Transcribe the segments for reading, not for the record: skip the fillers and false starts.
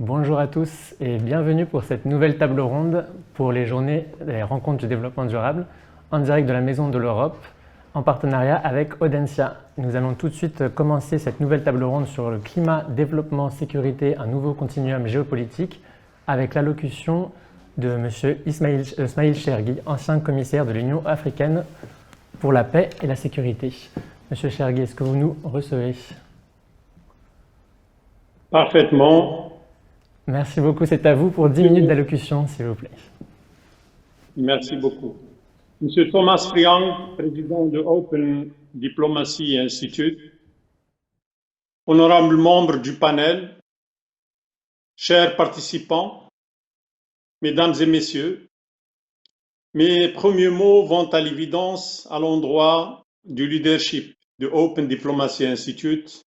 Bonjour à tous et bienvenue pour cette nouvelle table ronde pour les journées des rencontres du développement durable en direct de la Maison de l'Europe en partenariat avec Audencia. Nous allons tout de suite commencer cette nouvelle table ronde sur le climat, développement, sécurité, un nouveau continuum géopolitique avec l'allocution de M. Ismail Chergui, ancien commissaire de l'Union africaine pour la paix et la sécurité. Monsieur Chergui, est-ce que vous nous recevez? Parfaitement. Merci beaucoup, c'est à vous pour 10 minutes d'allocution, s'il vous plaît. Merci beaucoup. Monsieur Thomas Friang, président de Open Diplomacy Institute, honorables membres du panel, chers participants, mesdames et messieurs, mes premiers mots vont à l'évidence à l'endroit du leadership de Open Diplomacy Institute,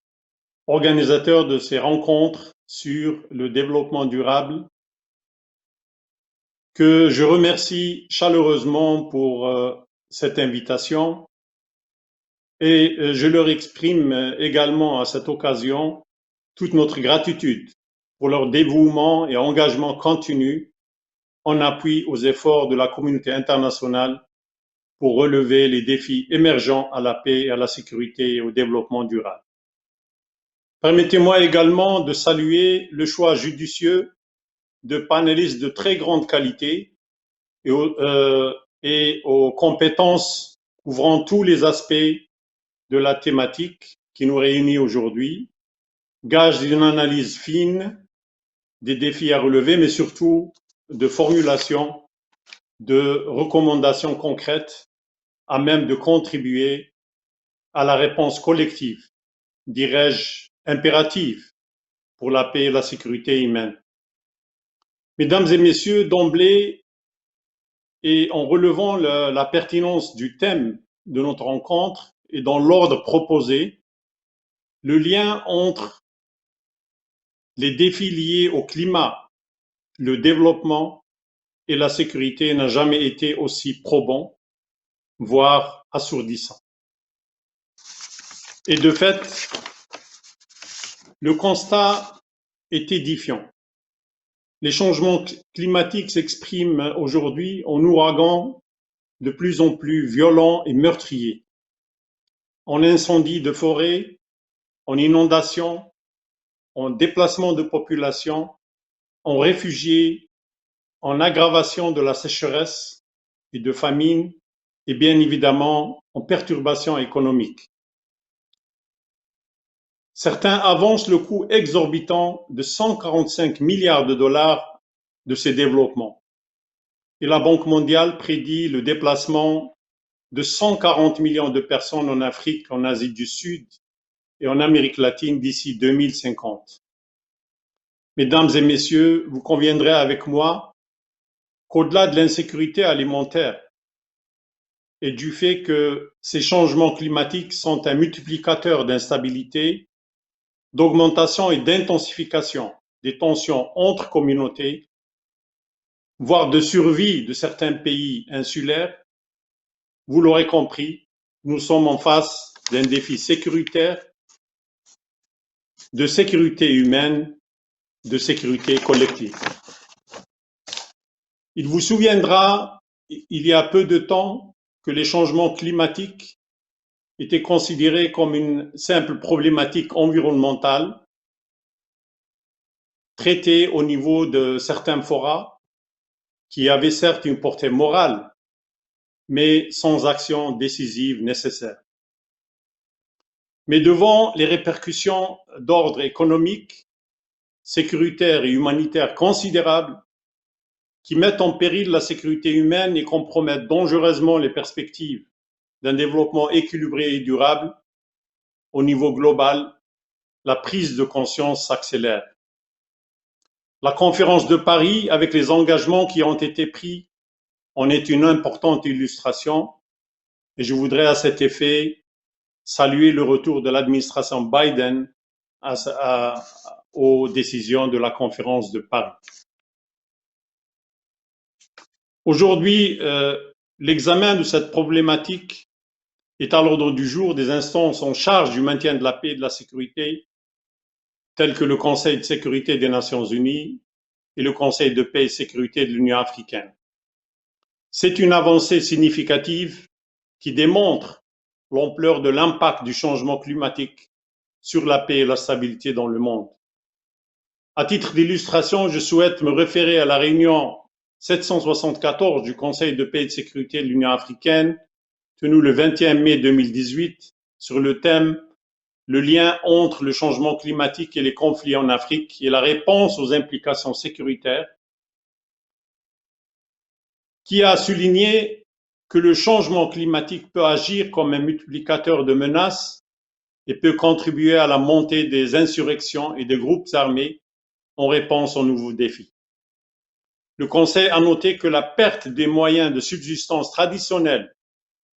organisateur de ces rencontres sur le développement durable, que je remercie chaleureusement pour cette invitation et je leur exprime également à cette occasion toute notre gratitude pour leur dévouement et engagement continu en appui aux efforts de la communauté internationale pour relever les défis émergents à la paix, à la sécurité et au développement durable. Permettez-moi également de saluer le choix judicieux de panélistes de très grande qualité et aux compétences couvrant tous les aspects de la thématique qui nous réunit aujourd'hui, gage d'une analyse fine des défis à relever, mais surtout de formulation de recommandations concrètes à même de contribuer à la réponse collective, dirais-je impérative, pour la paix et la sécurité humaine. Mesdames et messieurs, d'emblée, et en relevant la pertinence du thème de notre rencontre et dans l'ordre proposé, le lien entre les défis liés au climat, le développement et la sécurité n'a jamais été aussi probant, voire assourdissant. Et de fait, le constat est édifiant. Les changements climatiques s'expriment aujourd'hui en ouragans de plus en plus violents et meurtriers, en incendies de forêt, en inondations, en déplacement de population, en réfugiés, en aggravation de la sécheresse et de famine, et bien évidemment en perturbations économiques. Certains avancent le coût exorbitant de 145 milliards de dollars de ces développements. Et la Banque mondiale prédit le déplacement de 140 millions de personnes en Afrique, en Asie du Sud et en Amérique latine d'ici 2050. Mesdames et messieurs, vous conviendrez avec moi qu'au-delà de l'insécurité alimentaire et du fait que ces changements climatiques sont un multiplicateur d'instabilité, d'augmentation et d'intensification des tensions entre communautés, voire de survie de certains pays insulaires, vous l'aurez compris, nous sommes en face d'un défi sécuritaire, de sécurité humaine, de sécurité collective. Il vous souviendra, il y a peu de temps, que les changements climatiques étaient considérés comme une simple problématique environnementale traitée au niveau de certains forats qui avaient certes une portée morale, mais sans action décisive nécessaire. Mais devant les répercussions d'ordre économique, sécuritaire et humanitaire considérables qui mettent en péril la sécurité humaine et compromettent dangereusement les perspectives d'un développement équilibré et durable, au niveau global, la prise de conscience s'accélère. La conférence de Paris, avec les engagements qui ont été pris, en est une importante illustration et je voudrais à cet effet saluer le retour de l'administration Biden aux décisions de la conférence de Paris. Aujourd'hui, l'examen de cette problématique est à l'ordre du jour des instances en charge du maintien de la paix et de la sécurité, tels que le Conseil de sécurité des Nations Unies et le Conseil de paix et sécurité de l'Union africaine. C'est une avancée significative qui démontre l'ampleur de l'impact du changement climatique sur la paix et la stabilité dans le monde. À titre d'illustration, je souhaite me référer à la réunion 774 du Conseil de paix et de sécurité de l'Union africaine, tenue le 21 mai 2018, sur le thème « Le lien entre le changement climatique et les conflits en Afrique et la réponse aux implications sécuritaires », qui a souligné que le changement climatique peut agir comme un multiplicateur de menaces et peut contribuer à la montée des insurrections et des groupes armés en réponse aux nouveaux défis. Le Conseil a noté que la perte des moyens de subsistance traditionnels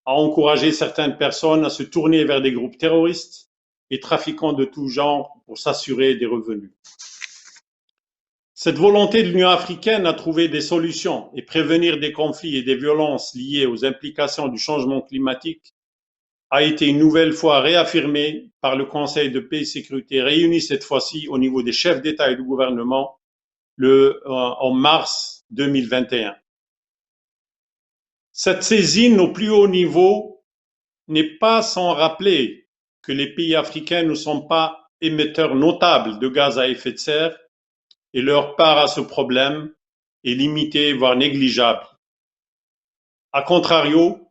a encouragé certaines personnes à se tourner vers des groupes terroristes et trafiquants de tout genre pour s'assurer des revenus. Cette volonté de l'Union africaine à trouver des solutions et prévenir des conflits et des violences liées aux implications du changement climatique a été une nouvelle fois réaffirmée par le Conseil de paix et sécurité réuni cette fois-ci au niveau des chefs d'État et de gouvernement en mars 2021. Cette saisine au plus haut niveau n'est pas sans rappeler que les pays africains ne sont pas émetteurs notables de gaz à effet de serre et leur part à ce problème est limitée, voire négligeable. A contrario,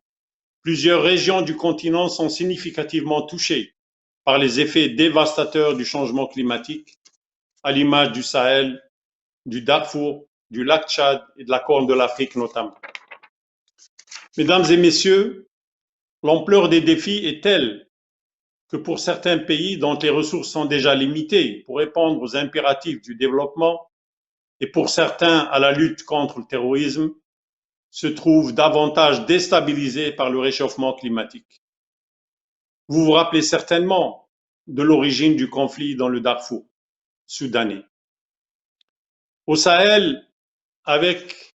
plusieurs régions du continent sont significativement touchées par les effets dévastateurs du changement climatique, à l'image du Sahel, du Darfour, du lac Tchad et de la Corne de l'Afrique notamment. Mesdames et messieurs, l'ampleur des défis est telle que pour certains pays dont les ressources sont déjà limitées pour répondre aux impératifs du développement et pour certains à la lutte contre le terrorisme, se trouvent davantage déstabilisés par le réchauffement climatique. Vous vous rappelez certainement de l'origine du conflit dans le Darfour soudanais. Au Sahel, avec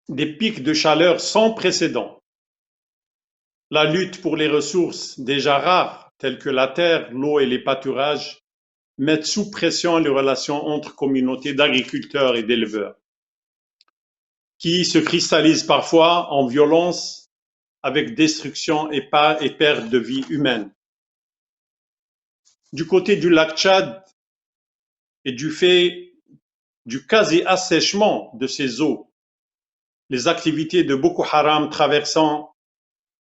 des pics de chaleur sans précédent, la lutte pour les ressources déjà rares, telles que la terre, l'eau et les pâturages, mettent sous pression les relations entre communautés d'agriculteurs et d'éleveurs, qui se cristallisent parfois en violence avec destruction et perte de vie humaine. Du côté du lac Tchad et du fait du quasi-assèchement de ses eaux, les activités de Boko Haram traversant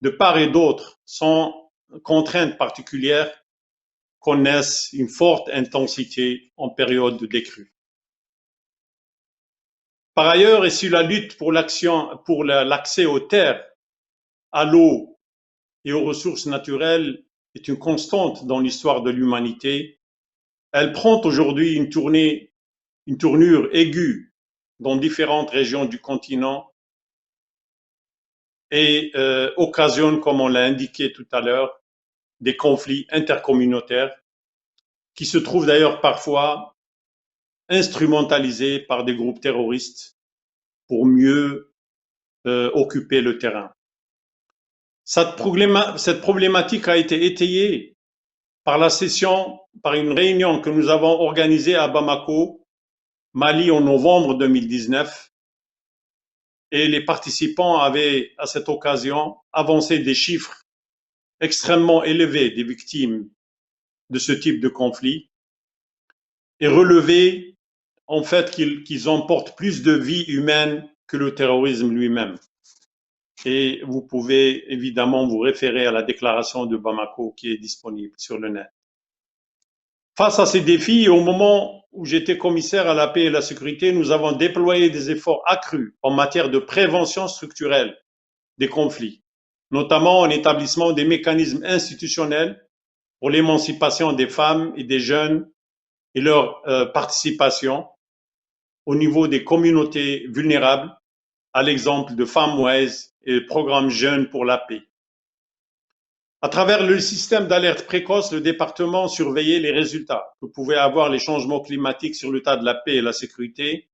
de part et d'autre sans contraintes particulières connaissent une forte intensité en période de décrue. Par ailleurs, et si la lutte pour l'accès aux terres, à l'eau et aux ressources naturelles est une constante dans l'histoire de l'humanité, elle prend aujourd'hui une tournure aiguë dans différentes régions du continent et occasionne, comme on l'a indiqué tout à l'heure, des conflits intercommunautaires qui se trouvent d'ailleurs parfois instrumentalisés par des groupes terroristes pour mieux occuper le terrain. Cette problématique a été étayée par une réunion que nous avons organisée à Bamako, Mali, en novembre 2019, et les participants avaient à cette occasion avancé des chiffres extrêmement élevés des victimes de ce type de conflit et relevé en fait qu'ils emportent plus de vies humaines que le terrorisme lui-même. Et vous pouvez évidemment vous référer à la déclaration de Bamako qui est disponible sur le net. Face à ces défis, au moment où j'étais commissaire à la paix et la sécurité, nous avons déployé des efforts accrus en matière de prévention structurelle des conflits, notamment en établissement des mécanismes institutionnels pour l'émancipation des femmes et des jeunes et leur participation au niveau des communautés vulnérables, à l'exemple de FarmWise et le programme Jeunes pour la paix. À travers le système d'alerte précoce, le département surveillait les résultats que pouvaient avoir les changements climatiques sur l'état de la paix et la sécurité,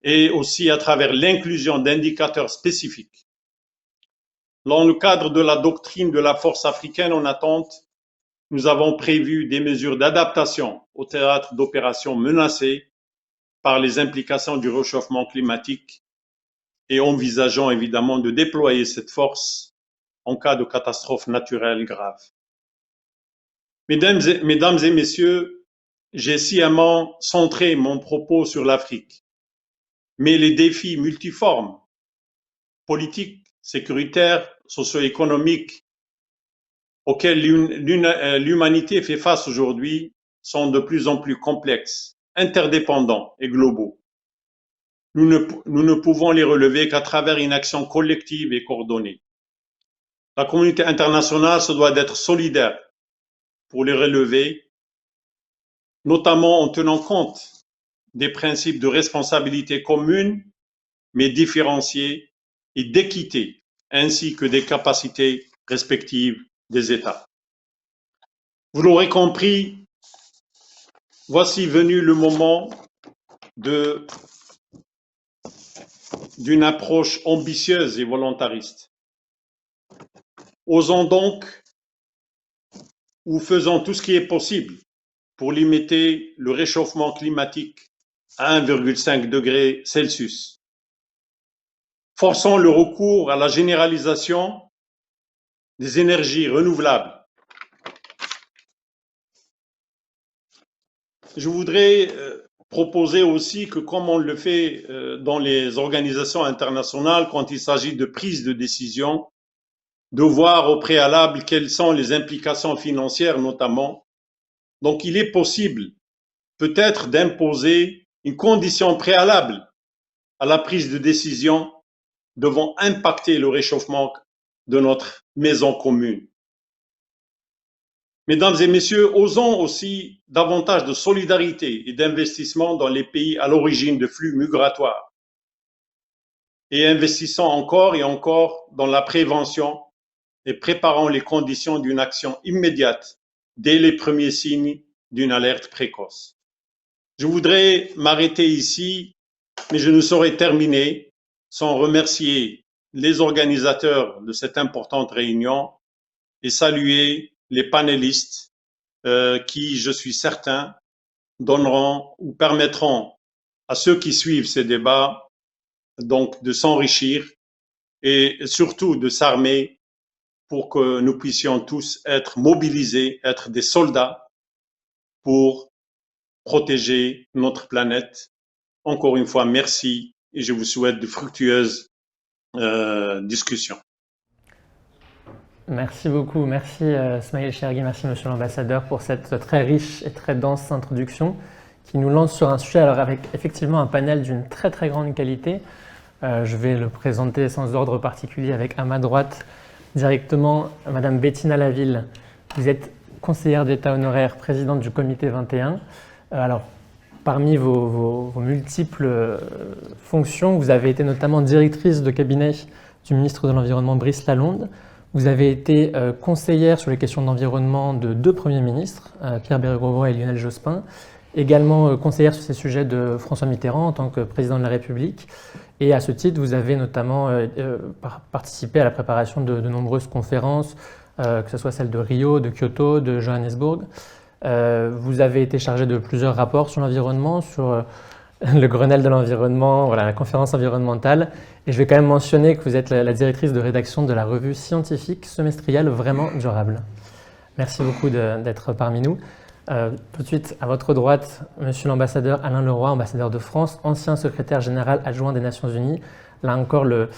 et aussi à travers l'inclusion d'indicateurs spécifiques. Dans le cadre de la doctrine de la force africaine en attente, nous avons prévu des mesures d'adaptation au théâtre d'opérations menacées par les implications du réchauffement climatique et envisageons évidemment de déployer cette force en cas de catastrophe naturelle grave. Mesdames et messieurs, j'ai sciemment centré mon propos sur l'Afrique, mais les défis multiformes, politiques, sécuritaires, socio-économiques, auxquels l'humanité fait face aujourd'hui sont de plus en plus complexes, interdépendants et globaux. Nous ne pouvons les relever qu'à travers une action collective et coordonnée. La communauté internationale se doit d'être solidaire pour les relever, notamment en tenant compte des principes de responsabilité commune, mais différenciés, et d'équité, ainsi que des capacités respectives des États. Vous l'aurez compris, voici venu le moment d'une approche ambitieuse et volontariste. Osons donc, ou faisons tout ce qui est possible pour limiter le réchauffement climatique à 1,5 degré Celsius. Forçons le recours à la généralisation des énergies renouvelables. Je voudrais proposer aussi que, comme on le fait dans les organisations internationales, quand il s'agit de prise de décision, de voir au préalable quelles sont les implications financières notamment. Donc, il est possible peut-être d'imposer une condition préalable à la prise de décision devant impacter le réchauffement de notre maison commune. Mesdames et messieurs, osons aussi davantage de solidarité et d'investissement dans les pays à l'origine de flux migratoires et investissons encore et encore dans la prévention et préparons les conditions d'une action immédiate dès les premiers signes d'une alerte précoce. Je voudrais m'arrêter ici, mais je ne saurais terminer sans remercier les organisateurs de cette importante réunion et saluer les panélistes qui, je suis certain, donneront ou permettront à ceux qui suivent ces débats donc de s'enrichir et surtout de s'armer pour que nous puissions tous être mobilisés, être des soldats pour protéger notre planète. Encore une fois, merci et je vous souhaite de fructueuses discussions. Merci beaucoup, merci Smail Chergui, merci Monsieur l'Ambassadeur pour cette très riche et très dense introduction qui nous lance sur un sujet alors avec effectivement un panel d'une très très grande qualité. Je vais le présenter sans ordre particulier avec à ma droite directement Madame Bettina Laville. Vous êtes conseillère d'État honoraire, présidente du comité 21. Alors, parmi vos multiples fonctions, vous avez été notamment directrice de cabinet du ministre de l'Environnement Brice Lalonde. Vous avez été conseillère sur les questions d'environnement de deux premiers ministres, Pierre Bérégovoy et Lionel Jospin. Également conseillère sur ces sujets de François Mitterrand en tant que président de la République. Et à ce titre, vous avez notamment participé à la préparation de nombreuses conférences, que ce soit celles de Rio, de Kyoto, de Johannesburg. Vous avez été chargé de plusieurs rapports sur l'environnement, sur le Grenelle de l'environnement, voilà, la conférence environnementale. Et je vais quand même mentionner que vous êtes la directrice de rédaction de la revue scientifique semestrielle Vraiment Durable. Merci beaucoup d'être parmi nous. Tout de suite, à votre droite, Monsieur l'ambassadeur Alain Leroy, ambassadeur de France, ancien secrétaire général adjoint des Nations Unies. Là encore, le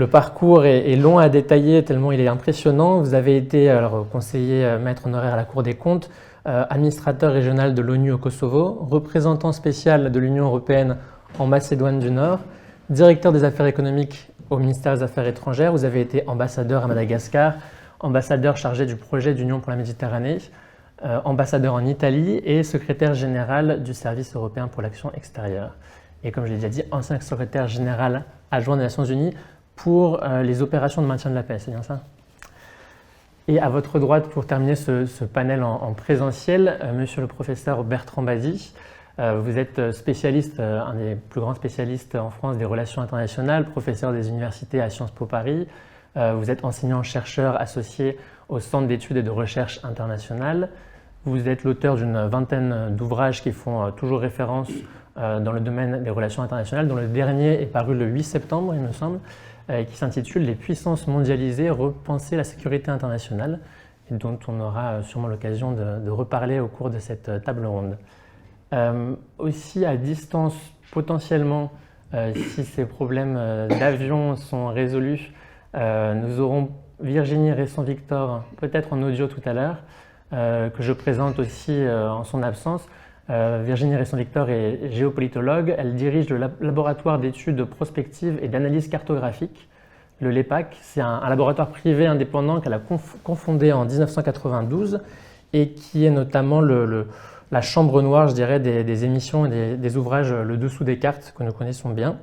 parcours est long à détailler tellement il est impressionnant. Vous avez été alors, conseiller maître honoraire à la Cour des comptes, administrateur régional de l'ONU au Kosovo, représentant spécial de l'Union européenne en Macédoine du Nord, directeur des affaires économiques au ministère des Affaires étrangères. Vous avez été ambassadeur à Madagascar, ambassadeur chargé du projet d'Union pour la Méditerranée, ambassadeur en Italie et secrétaire général du service européen pour l'action extérieure. Et comme je l'ai déjà dit, ancien secrétaire général adjoint des Nations Unies pour les opérations de maintien de la paix, c'est bien ça? Et à votre droite, pour terminer ce panel en présentiel, monsieur le professeur Bertrand Bazzi, vous êtes spécialiste, un des plus grands spécialistes en France des relations internationales, professeur des universités à Sciences Po Paris. Vous êtes enseignant-chercheur associé au Centre d'études et de recherche internationales. Vous êtes l'auteur d'une vingtaine d'ouvrages qui font toujours référence dans le domaine des relations internationales, dont le dernier est paru le 8 septembre, il me semble, qui s'intitule « Les puissances mondialisées, repenser la sécurité internationale », et dont on aura sûrement l'occasion de reparler au cours de cette table ronde. Aussi à distance, potentiellement, si ces problèmes d'avion sont résolus, nous aurons Virginie Resson-Victor, peut-être en audio tout à l'heure, que je présente aussi en son absence. Virginie Resson-Victor est géopolitologue. Elle dirige le laboratoire d'études prospectives et d'analyse cartographique, le LEPAC. C'est un laboratoire privé indépendant qu'elle a cofondé en 1992 et qui est notamment la chambre noire, je dirais, des émissions et des ouvrages Le Dessous des cartes que nous connaissons bien.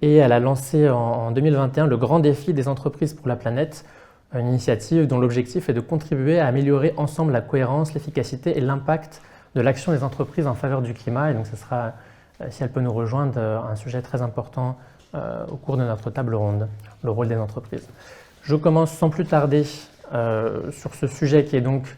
Et elle a lancé en 2021 le Grand défi des entreprises pour la planète, une initiative dont l'objectif est de contribuer à améliorer ensemble la cohérence, l'efficacité et l'impact de l'action des entreprises en faveur du climat. Et donc ce sera, si elle peut nous rejoindre, un sujet très important au cours de notre table ronde, le rôle des entreprises. Je commence sans plus tarder sur ce sujet qui est donc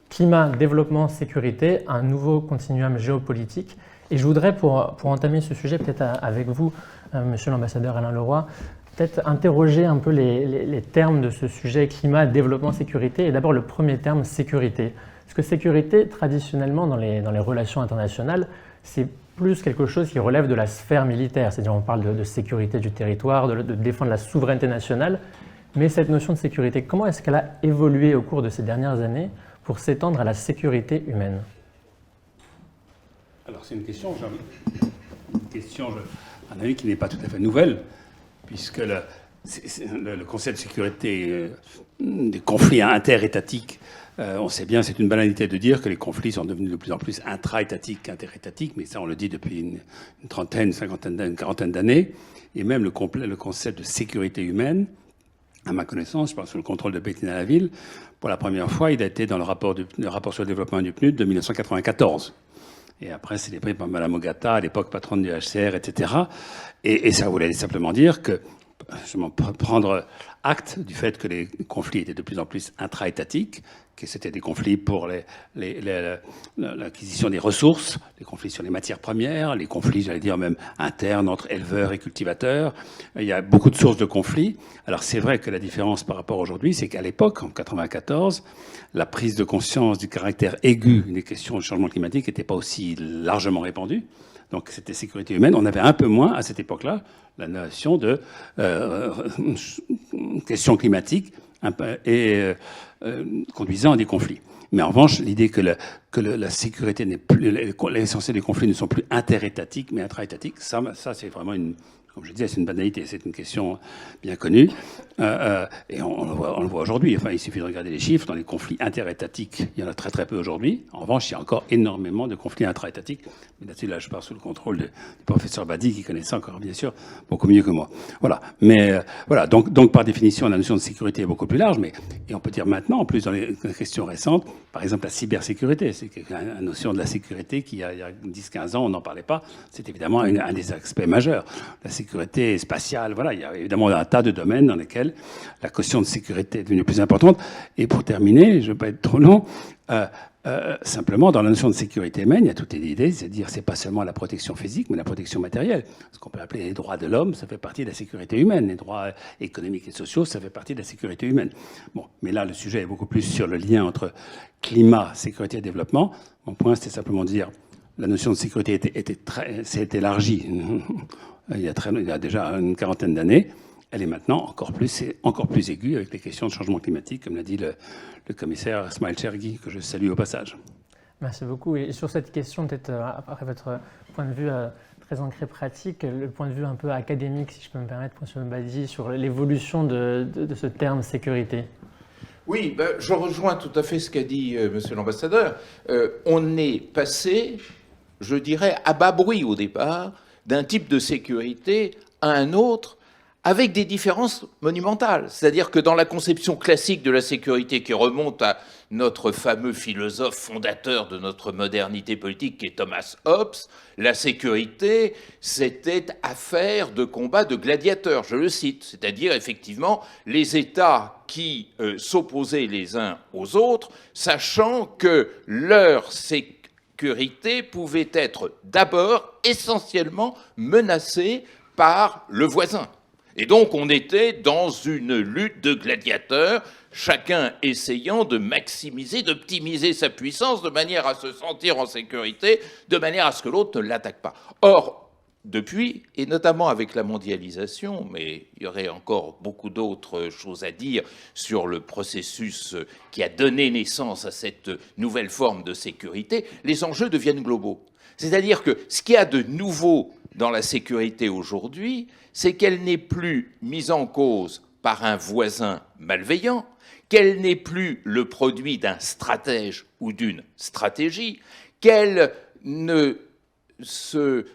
climat, développement, sécurité, un nouveau continuum géopolitique. Et je voudrais, pour entamer ce sujet, peut-être avec vous, Monsieur l'ambassadeur Alain Leroy, peut-être interroger un peu les termes de ce sujet climat, développement, sécurité. Et d'abord le premier terme, sécurité. Parce que sécurité, traditionnellement, dans les relations internationales, c'est plus quelque chose qui relève de la sphère militaire. C'est-à-dire on parle de sécurité du territoire, de défendre la souveraineté nationale. Mais cette notion de sécurité, comment est-ce qu'elle a évolué au cours de ces dernières années pour s'étendre à la sécurité humaine? Alors c'est une question, à mon avis, qui n'est pas tout à fait nouvelle, puisque le concept de sécurité des conflits interétatiques, on sait bien, c'est une banalité de dire que les conflits sont devenus de plus en plus intra-étatiques qu'interétatiques, mais ça on le dit depuis une trentaine, une cinquantaine, une quarantaine d'années, et même le concept de sécurité humaine, à ma connaissance, je pense sur le contrôle de Bettina Laville, pour la première fois, il a été dans le rapport sur le développement du PNUD de 1994. Et après, c'est pris par Mme Ogata, à l'époque patronne du HCR, etc. Et ça voulait simplement dire que, prendre acte du fait que les conflits étaient de plus en plus intra-étatiques, que c'était des conflits pour l'acquisition des ressources, les conflits sur les matières premières, les conflits, j'allais dire même internes entre éleveurs et cultivateurs. Il y a beaucoup de sources de conflits. Alors c'est vrai que la différence par rapport à aujourd'hui, c'est qu'à l'époque, en 1994, la prise de conscience du caractère aigu des questions du changement climatique n'était pas aussi largement répandue. Donc c'était sécurité humaine. On avait un peu moins, à cette époque-là, la notion de questions climatiques et conduisant à des conflits. Mais en revanche, l'idée que la sécurité n'est plus, l'essentiel des conflits ne sont plus interétatiques, mais intra-étatiques, ça c'est vraiment comme je disais, c'est une banalité, c'est une question bien connue. Et on le voit aujourd'hui. Enfin, il suffit de regarder les chiffres. Dans les conflits interétatiques, il y en a très très peu aujourd'hui. En revanche, il y a encore énormément de conflits intra-étatiques. Mais là, je pars sous le contrôle du professeur Badi, qui connaît ça encore, bien sûr, beaucoup mieux que moi. Voilà. Mais voilà. Donc, par définition, la notion de sécurité est beaucoup plus large. Et on peut dire maintenant, en plus, dans les questions récentes, par exemple, la cybersécurité. C'est une notion de la sécurité qui, il y a 10-15 ans, on n'en parlait pas. C'est évidemment un des aspects majeurs. La sécurité spatiale, voilà, il y a évidemment un tas de domaines dans lesquels la question de sécurité est devenue plus importante. Et pour terminer, je ne veux pas être trop long, simplement dans la notion de sécurité humaine, il y a toute une idée, c'est-à-dire c'est pas seulement la protection physique, mais la protection matérielle. Ce qu'on peut appeler les droits de l'homme, ça fait partie de la sécurité humaine. Les droits économiques et sociaux, ça fait partie de la sécurité humaine. Bon, mais là, le sujet est beaucoup plus sur le lien entre climat, sécurité et développement. Mon point, c'était simplement de dire la notion de sécurité s'est élargie il y a déjà une quarantaine d'années. Elle est maintenant encore plus aiguë avec les questions de changement climatique, comme l'a dit le commissaire Ismail Chergui, que je salue au passage. Merci beaucoup. Et sur cette question, peut-être après votre point de vue très ancré pratique, le point de vue un peu académique, si je peux me permettre, M. Badi, sur l'évolution de ce terme sécurité. Oui, je rejoins tout à fait ce qu'a dit Monsieur l'ambassadeur. On est passé, je dirais, à bas bruit au départ, d'un type de sécurité à un autre, avec des différences monumentales. C'est-à-dire que dans la conception classique de la sécurité qui remonte à notre fameux philosophe fondateur de notre modernité politique qui est Thomas Hobbes, la sécurité, c'était affaire de combat de gladiateurs, je le cite, c'est-à-dire effectivement les États qui s'opposaient les uns aux autres, sachant que leur sécurité pouvait être d'abord essentiellement menacée par le voisin. Et donc on était dans une lutte de gladiateurs, chacun essayant de maximiser, d'optimiser sa puissance de manière à se sentir en sécurité, de manière à ce que l'autre ne l'attaque pas. Or, depuis, et notamment avec la mondialisation, mais il y aurait encore beaucoup d'autres choses à dire sur le processus qui a donné naissance à cette nouvelle forme de sécurité, les enjeux deviennent globaux. C'est-à-dire que ce qu'il y a de nouveau dans la sécurité aujourd'hui, c'est qu'elle n'est plus mise en cause par un voisin malveillant, qu'elle n'est plus le produit d'un stratège ou d'une stratégie, qu'elle ne se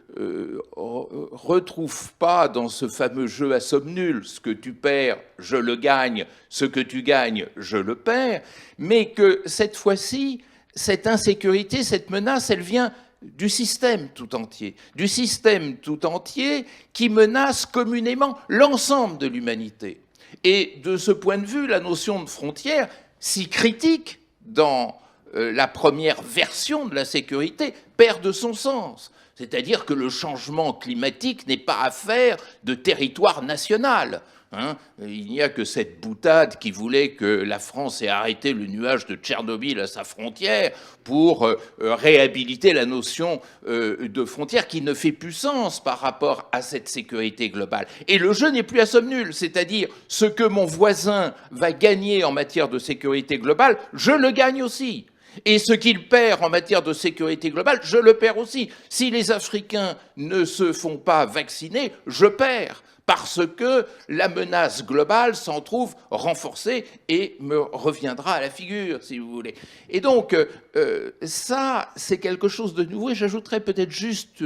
retrouve pas dans ce fameux jeu à somme nulle, ce que tu perds, je le gagne, ce que tu gagnes, je le perds, mais que cette fois-ci, cette insécurité, cette menace, elle vient du système tout entier qui menace communément l'ensemble de l'humanité. Et de ce point de vue, la notion de frontière, si critique dans la première version de la sécurité, perd de son sens. C'est-à-dire que le changement climatique n'est pas affaire de territoire national. Il n'y a que cette boutade qui voulait que la France ait arrêté le nuage de Tchernobyl à sa frontière pour réhabiliter la notion de frontière qui ne fait plus sens par rapport à cette sécurité globale. Et le jeu n'est plus à somme nulle, c'est-à-dire ce que mon voisin va gagner en matière de sécurité globale, je le gagne aussi. Et ce qu'il perd en matière de sécurité globale, je le perds aussi. Si les Africains ne se font pas vacciner, je perds. Parce que la menace globale s'en trouve renforcée et me reviendra à la figure, si vous voulez. Et donc, ça, c'est quelque chose de nouveau. Et j'ajouterais peut-être juste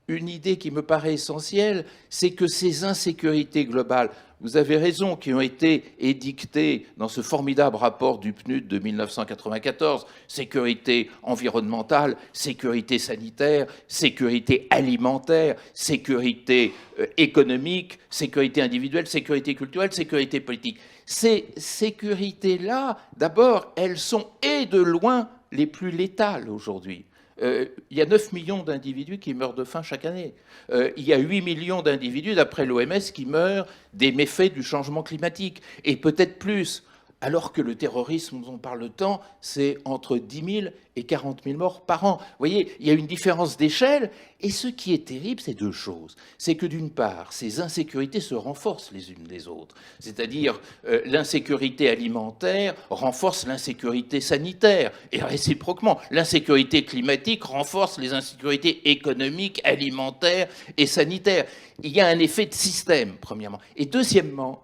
une idée qui me paraît essentielle, c'est que ces insécurités globales, vous avez raison, qui ont été édictées dans ce formidable rapport du PNUD de 1994, sécurité environnementale, sécurité sanitaire, sécurité alimentaire, sécurité économique, sécurité individuelle, sécurité culturelle, sécurité politique. Ces sécurités-là, d'abord, elles sont et de loin les plus létales aujourd'hui. Il y a 9 millions d'individus qui meurent de faim chaque année. Il y a 8 millions d'individus, d'après l'OMS, qui meurent des méfaits du changement climatique, et peut-être plus. Alors que le terrorisme dont on parle tant, c'est entre 10 000 et 40 000 morts par an. Vous voyez, il y a une différence d'échelle, et ce qui est terrible, c'est deux choses. C'est que d'une part, ces insécurités se renforcent les unes des autres. C'est-à-dire, l'insécurité alimentaire renforce l'insécurité sanitaire, et réciproquement, l'insécurité climatique renforce les insécurités économiques, alimentaires et sanitaires. Il y a un effet de système, premièrement. Et deuxièmement,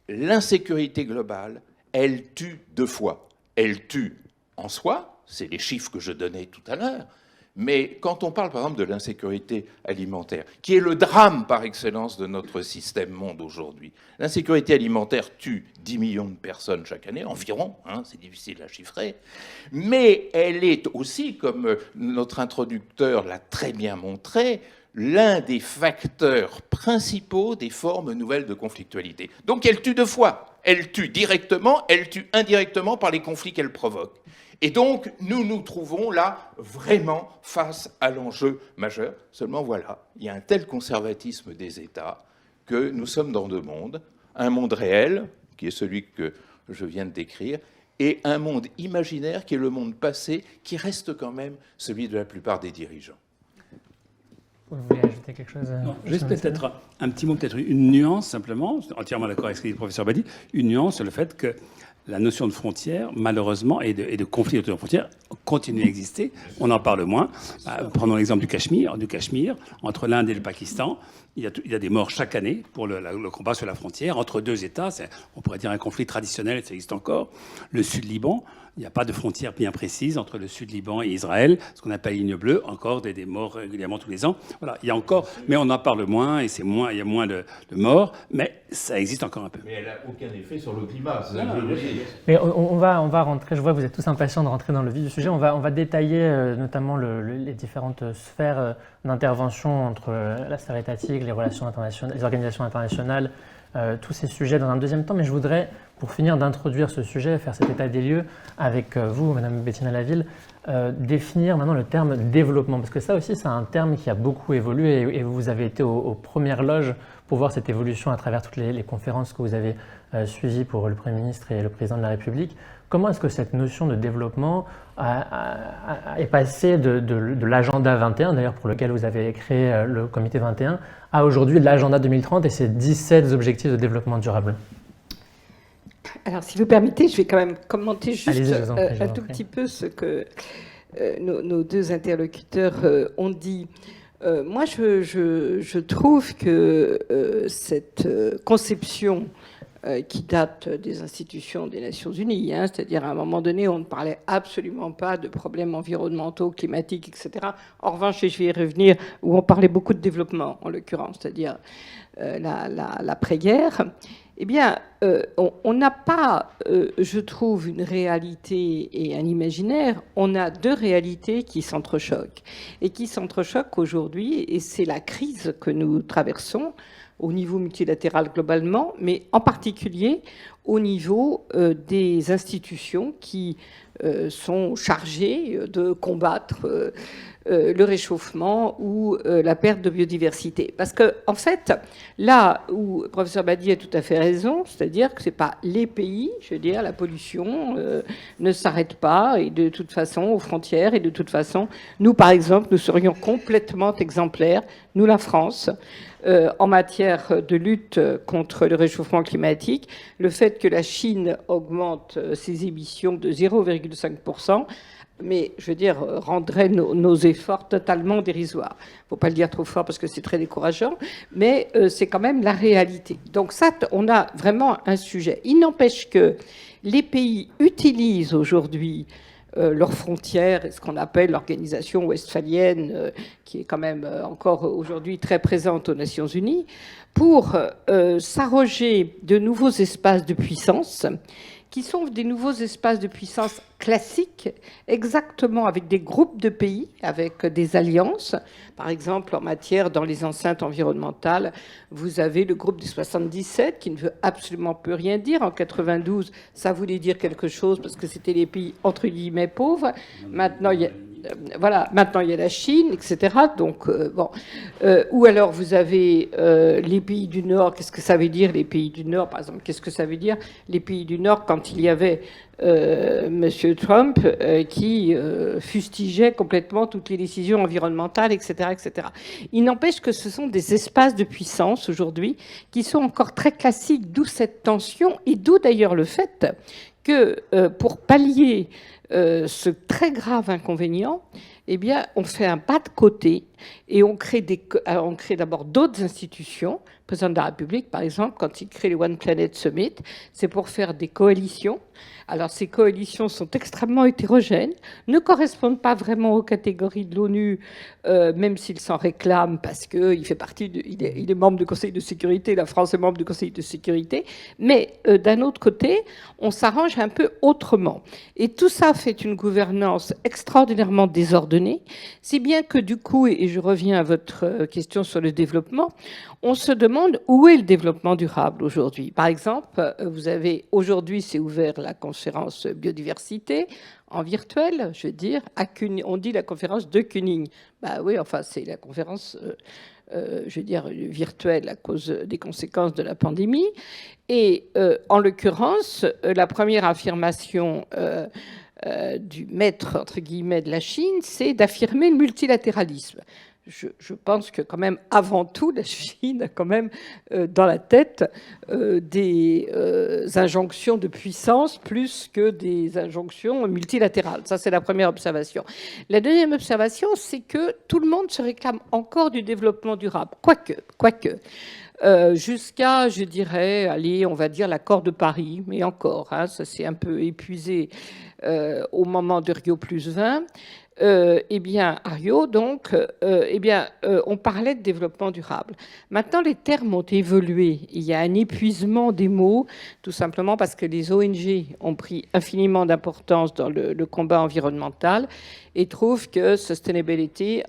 l'insécurité globale, elle tue deux fois. Elle tue en soi, c'est les chiffres que je donnais tout à l'heure, mais quand on parle par exemple de l'insécurité alimentaire, qui est le drame par excellence de notre système monde aujourd'hui, l'insécurité alimentaire tue 10 millions de personnes chaque année, environ, c'est difficile à chiffrer, mais elle est aussi, comme notre introducteur l'a très bien montré, l'un des facteurs principaux des formes nouvelles de conflictualité. Donc elle tue deux fois. Elle tue directement, elle tue indirectement par les conflits qu'elle provoque. Et donc, nous nous trouvons là vraiment face à l'enjeu majeur. Seulement voilà, il y a un tel conservatisme des États que nous sommes dans deux mondes. Un monde réel, qui est celui que je viens de décrire, et un monde imaginaire, qui est le monde passé, qui reste quand même celui de la plupart des dirigeants. Vous voulez ajouter quelque chose? Non, juste peut-être un petit mot, peut-être une nuance simplement, je suis entièrement d'accord avec ce que dit le professeur Badi, une nuance sur le fait que la notion de frontière, malheureusement, et de conflit autour de frontières, continue à exister. On en parle moins. Prenons l'exemple du Cachemire. Entre l'Inde et le Pakistan, il y a des morts chaque année pour le combat sur la frontière entre deux États. On pourrait dire un conflit traditionnel, ça existe encore. Le Sud-Liban, il n'y a pas de frontière bien précise entre le Sud-Liban et Israël, ce qu'on appelle ligne bleue, encore des morts régulièrement tous les ans. Voilà, il y a encore, mais on en parle moins et il y a moins de morts, mais ça existe encore un peu. Mais elle n'a aucun effet sur le climat. Mais on va rentrer, je vois que vous êtes tous impatients de rentrer dans le vif du sujet, on va détailler notamment les différentes sphères d'intervention entre la sphère étatique, les relations internationales, les organisations internationales, tous ces sujets dans un deuxième temps, mais je voudrais, pour finir d'introduire ce sujet, faire cet état des lieux avec vous, Madame Bettina Laville, définir maintenant le terme développement, parce que ça aussi c'est un terme qui a beaucoup évolué et vous avez été aux premières loges pour voir cette évolution à travers toutes les conférences que vous avez suivies pour le Premier ministre et le Président de la République. Comment est-ce que cette notion de développement est passée de l'agenda 21, d'ailleurs pour lequel vous avez créé le comité 21, à aujourd'hui l'agenda 2030 et ses 17 objectifs de développement durable? Alors, si vous permettez, je vais quand même commenter juste Allez-y, un tout petit peu ce que nos deux interlocuteurs ont dit. Moi, je trouve que cette conception qui date des institutions des Nations Unies, c'est-à-dire à un moment donné, on ne parlait absolument pas de problèmes environnementaux, climatiques, etc. En revanche, et je vais y revenir, où on parlait beaucoup de développement, en l'occurrence, c'est-à-dire l'après-guerre. Eh bien, on n'a pas, je trouve, une réalité et un imaginaire. On a deux réalités qui s'entrechoquent. Et qui s'entrechoquent aujourd'hui, et c'est la crise que nous traversons au niveau multilatéral globalement, mais en particulier au niveau des institutions qui sont chargées de combattre le réchauffement ou la perte de biodiversité. Parce que, en fait, là où le professeur Badi a tout à fait raison, c'est-à-dire que ce n'est pas les pays, je veux dire, la pollution ne s'arrête pas, et de toute façon, aux frontières, et de toute façon, nous, par exemple, nous serions complètement exemplaires, nous, la France, en matière de lutte contre le réchauffement climatique. Le fait que la Chine augmente ses émissions de 0,5%, mais je veux dire, rendrait nos efforts totalement dérisoires. Il ne faut pas le dire trop fort parce que c'est très décourageant, mais c'est quand même la réalité. Donc ça, on a vraiment un sujet. Il n'empêche que les pays utilisent aujourd'hui leurs frontières, et ce qu'on appelle l'organisation westphalienne, qui est quand même encore aujourd'hui très présente aux Nations Unies, pour s'arroger de nouveaux espaces de puissance, qui sont des nouveaux espaces de puissance classiques, exactement avec des groupes de pays, avec des alliances. Par exemple, en matière, dans les enceintes environnementales, vous avez le groupe des 77 qui ne veut absolument plus rien dire. En 92, ça voulait dire quelque chose parce que c'était les pays entre guillemets pauvres. Maintenant, il y a maintenant il y a la Chine, etc. Donc, ou alors vous avez les pays du Nord. Qu'est-ce que ça veut dire, les pays du Nord, par exemple? Qu'est-ce que ça veut dire, les pays du Nord, quand il y avait Monsieur Trump qui fustigeait complètement toutes les décisions environnementales, etc., etc. Il n'empêche que ce sont des espaces de puissance aujourd'hui qui sont encore très classiques, d'où cette tension, et d'où d'ailleurs le fait que pour pallier ce très grave inconvénient, eh bien, on fait un pas de côté et on crée d'abord d'autres institutions. Le président de la République, par exemple, quand il crée le One Planet Summit, c'est pour faire des coalitions. Alors, ces coalitions sont extrêmement hétérogènes, ne correspondent pas vraiment aux catégories de l'ONU, même s'il s'en réclame, parce qu'il fait partie, il est membre du Conseil de sécurité, la France est membre du Conseil de sécurité, mais d'un autre côté, on s'arrange un peu autrement. Et tout ça fait une gouvernance extraordinairement désordonnée, si bien que du coup, et je reviens à votre question sur le développement, on se demande où est le développement durable aujourd'hui. Par exemple, vous avez aujourd'hui, c'est ouvert la conférence biodiversité en virtuel, je veux dire, on dit la conférence de Kunming. Bah oui, enfin, c'est la conférence, je veux dire, virtuelle à cause des conséquences de la pandémie. Et en l'occurrence, la première affirmation du maître, entre guillemets, de la Chine, c'est d'affirmer le multilatéralisme. je pense que quand même, avant tout, la Chine a quand même dans la tête des injonctions de puissance plus que des injonctions multilatérales. Ça, c'est la première observation. La deuxième observation, c'est que tout le monde se réclame encore du développement durable. Quoique. Jusqu'à, je dirais, allez, on va dire l'accord de Paris, mais encore, hein, ça s'est un peu épuisé au moment de Rio+20. Eh bien, à Rio, donc, on parlait de développement durable. Maintenant, les termes ont évolué. Il y a un épuisement des mots, tout simplement parce que les ONG ont pris infiniment d'importance dans le combat environnemental et trouvent que sustainability,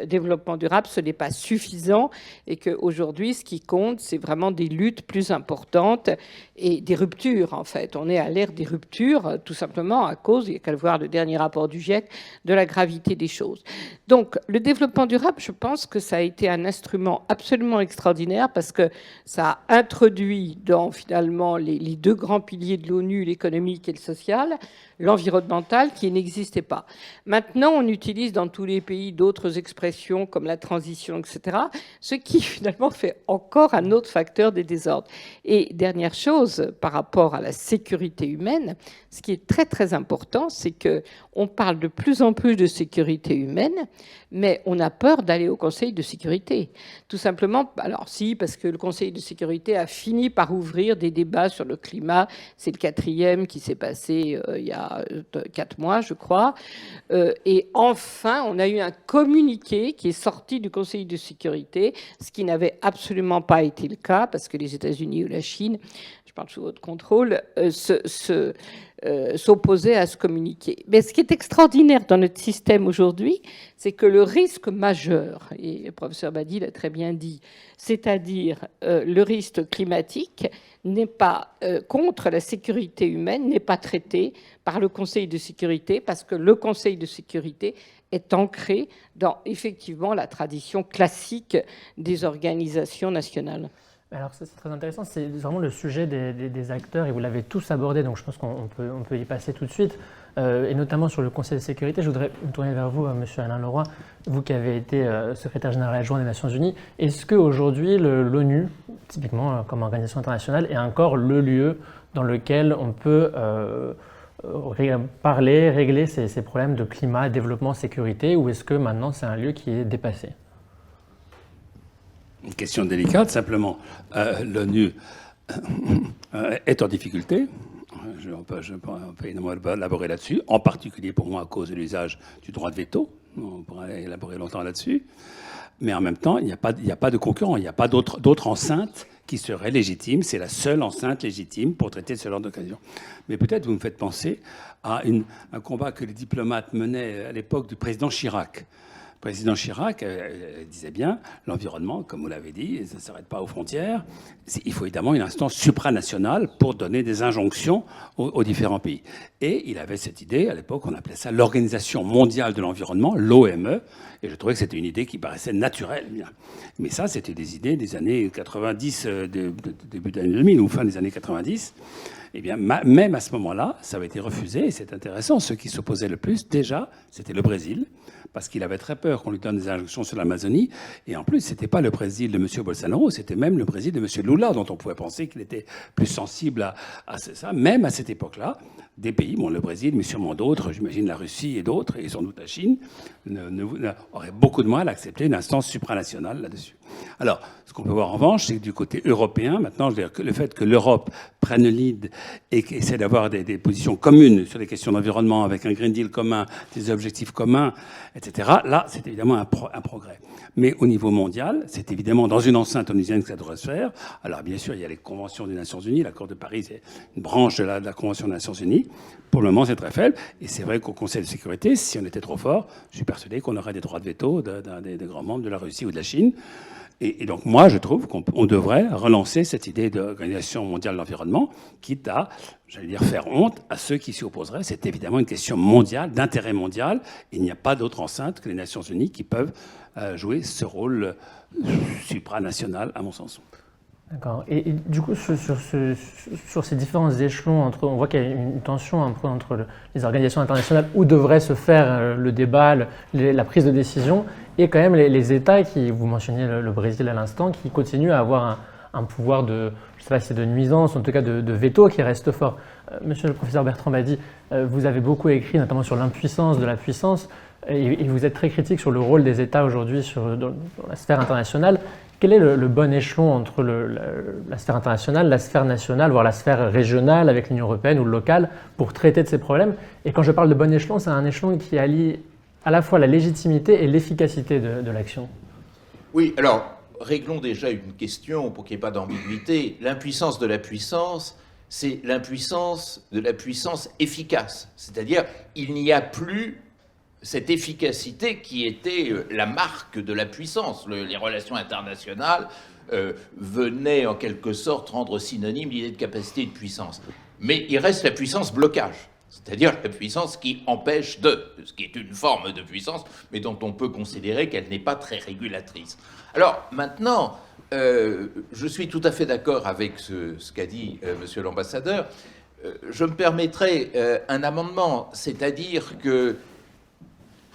développement durable, ce n'est pas suffisant et qu'aujourd'hui, ce qui compte, c'est vraiment des luttes plus importantes et des ruptures, en fait. On est à l'ère des ruptures, tout simplement à cause, il n'y a qu'à le voir le dernier rapport du GIEC, de la gravité des choses. Donc, le développement durable, je pense que ça a été un instrument absolument extraordinaire parce que ça a introduit dans, finalement, les deux grands piliers de l'ONU, l'économique et le social, l'environnemental qui n'existait pas. Maintenant, on utilise dans tous les pays d'autres expressions comme la transition, etc., ce qui finalement fait encore un autre facteur des désordres. Et dernière chose, par rapport à la sécurité humaine, ce qui est très très important, c'est qu'on parle de plus en plus de sécurité humaine, mais on a peur d'aller au Conseil de sécurité. Tout simplement, alors si, parce que le Conseil de sécurité a fini par ouvrir des débats sur le climat, c'est le 4e qui s'est passé il y a 4 mois, je crois. Et enfin, on a eu un communiqué qui est sorti du Conseil de sécurité, ce qui n'avait absolument pas été le cas, parce que les États-Unis ou la Chine, je parle sous votre contrôle, s'opposaient à ce communiqué. Mais ce qui est extraordinaire dans notre système aujourd'hui, c'est que le risque majeur, et le professeur Badi l'a très bien dit, c'est-à-dire le risque climatique, n'est pas contre la sécurité humaine, n'est pas traité par le Conseil de sécurité, parce que le Conseil de sécurité est ancré dans effectivement la tradition classique des organisations nationales. Alors ça, c'est très intéressant, c'est vraiment le sujet des acteurs et vous l'avez tous abordé, donc je pense qu'on peut y passer tout de suite. Et notamment sur le Conseil de sécurité, je voudrais me tourner vers vous, Monsieur Alain Leroy, vous qui avez été secrétaire général adjoint des Nations Unies. Est-ce qu'aujourd'hui l'ONU, typiquement comme organisation internationale, est encore le lieu dans lequel on peut parler, régler ces problèmes de climat, développement, sécurité, ou est-ce que maintenant c'est un lieu qui est dépassé ? Une question délicate, simplement. L'ONU est en difficulté. On peut énormément élaborer là-dessus, en particulier pour moi à cause de l'usage du droit de veto. On pourrait élaborer longtemps là-dessus. Mais en même temps, il n'y a pas de concurrent, il n'y a pas d'autres enceintes qui seraient légitimes. C'est la seule enceinte légitime pour traiter de ce genre d'occasion. Mais peut-être vous me faites penser à un combat que les diplomates menaient à l'époque du président Chirac. Le président Chirac disait bien, l'environnement, comme vous l'avez dit, ça ne s'arrête pas aux frontières. Il faut évidemment une instance supranationale pour donner des injonctions aux différents pays. Et il avait cette idée, à l'époque, on appelait ça l'Organisation mondiale de l'environnement, l'OME, et je trouvais que c'était une idée qui paraissait naturelle. Mais ça, c'était des idées des années 90, début des années 2000 ou fin des années 90. Eh bien, même à ce moment-là, ça avait été refusé, et c'est intéressant. Ceux qui s'opposaient le plus, déjà, c'était le Brésil, parce qu'il avait très peur qu'on lui donne des injonctions sur l'Amazonie. Et en plus, c'était pas le Brésil de M. Bolsonaro, c'était même le Brésil de M. Lula, dont on pouvait penser qu'il était plus sensible à ça. Même à cette époque-là, des pays, bon, le Brésil, mais sûrement d'autres, j'imagine la Russie et d'autres, et sans doute la Chine, auraient beaucoup de mal à accepter une instance supranationale là-dessus. Alors, ce qu'on peut voir en revanche, c'est que du côté européen, maintenant, je veux dire que le fait que l'Europe prenne le lead et essaie d'avoir des positions communes sur les questions d'environnement, avec un Green Deal commun, des objectifs communs, etc., là, c'est évidemment un progrès. Mais au niveau mondial, c'est évidemment dans une enceinte onusienne que ça devrait se faire. Alors, bien sûr, il y a les conventions des Nations Unies. L'accord de Paris, c'est une branche de la Convention des Nations Unies. Pour le moment, c'est très faible. Et c'est vrai qu'au Conseil de sécurité, si on était trop fort, je suis persuadé qu'on aurait des droits de veto des grands membres de la Russie ou de la Chine. Et donc, moi, je trouve qu'on devrait relancer cette idée d'Organisation mondiale de l'environnement, quitte à, j'allais dire, faire honte à ceux qui s'y opposeraient. C'est évidemment une question mondiale, d'intérêt mondial. Il n'y a pas d'autre enceinte que les Nations Unies qui peuvent jouer ce rôle supranational, à mon sens. D'accord. Et du coup, sur ces différents échelons, on voit qu'il y a une tension un peu entre les organisations internationales où devrait se faire le débat, la prise de décision, et quand même les États, vous mentionniez le Brésil à l'instant, qui continuent à avoir un pouvoir de, je ne sais pas si c'est de nuisance, en tout cas de veto qui reste fort. Monsieur le professeur Bertrand Badi, vous avez beaucoup écrit notamment sur l'impuissance de la puissance, et vous êtes très critique sur le rôle des États aujourd'hui dans la sphère internationale. Quel est le bon échelon entre la sphère internationale, la sphère nationale, voire la sphère régionale avec l'Union européenne ou locale pour traiter de ces problèmes? Et quand je parle de bon échelon, c'est un échelon qui allie à la fois la légitimité et l'efficacité de l'action. Oui, alors, réglons déjà une question pour qu'il n'y ait pas d'ambiguïté. L'impuissance de la puissance, c'est l'impuissance de la puissance efficace. C'est-à-dire, il n'y a plus cette efficacité qui était la marque de la puissance. Les relations internationales venaient en quelque sorte rendre synonyme l'idée de capacité et de puissance. Mais il reste la puissance blocage, c'est-à-dire la puissance qui empêche ce qui est une forme de puissance, mais dont on peut considérer qu'elle n'est pas très régulatrice. Alors maintenant, je suis tout à fait d'accord avec ce qu'a dit monsieur l'ambassadeur. Je me permettrai un amendement, c'est-à-dire que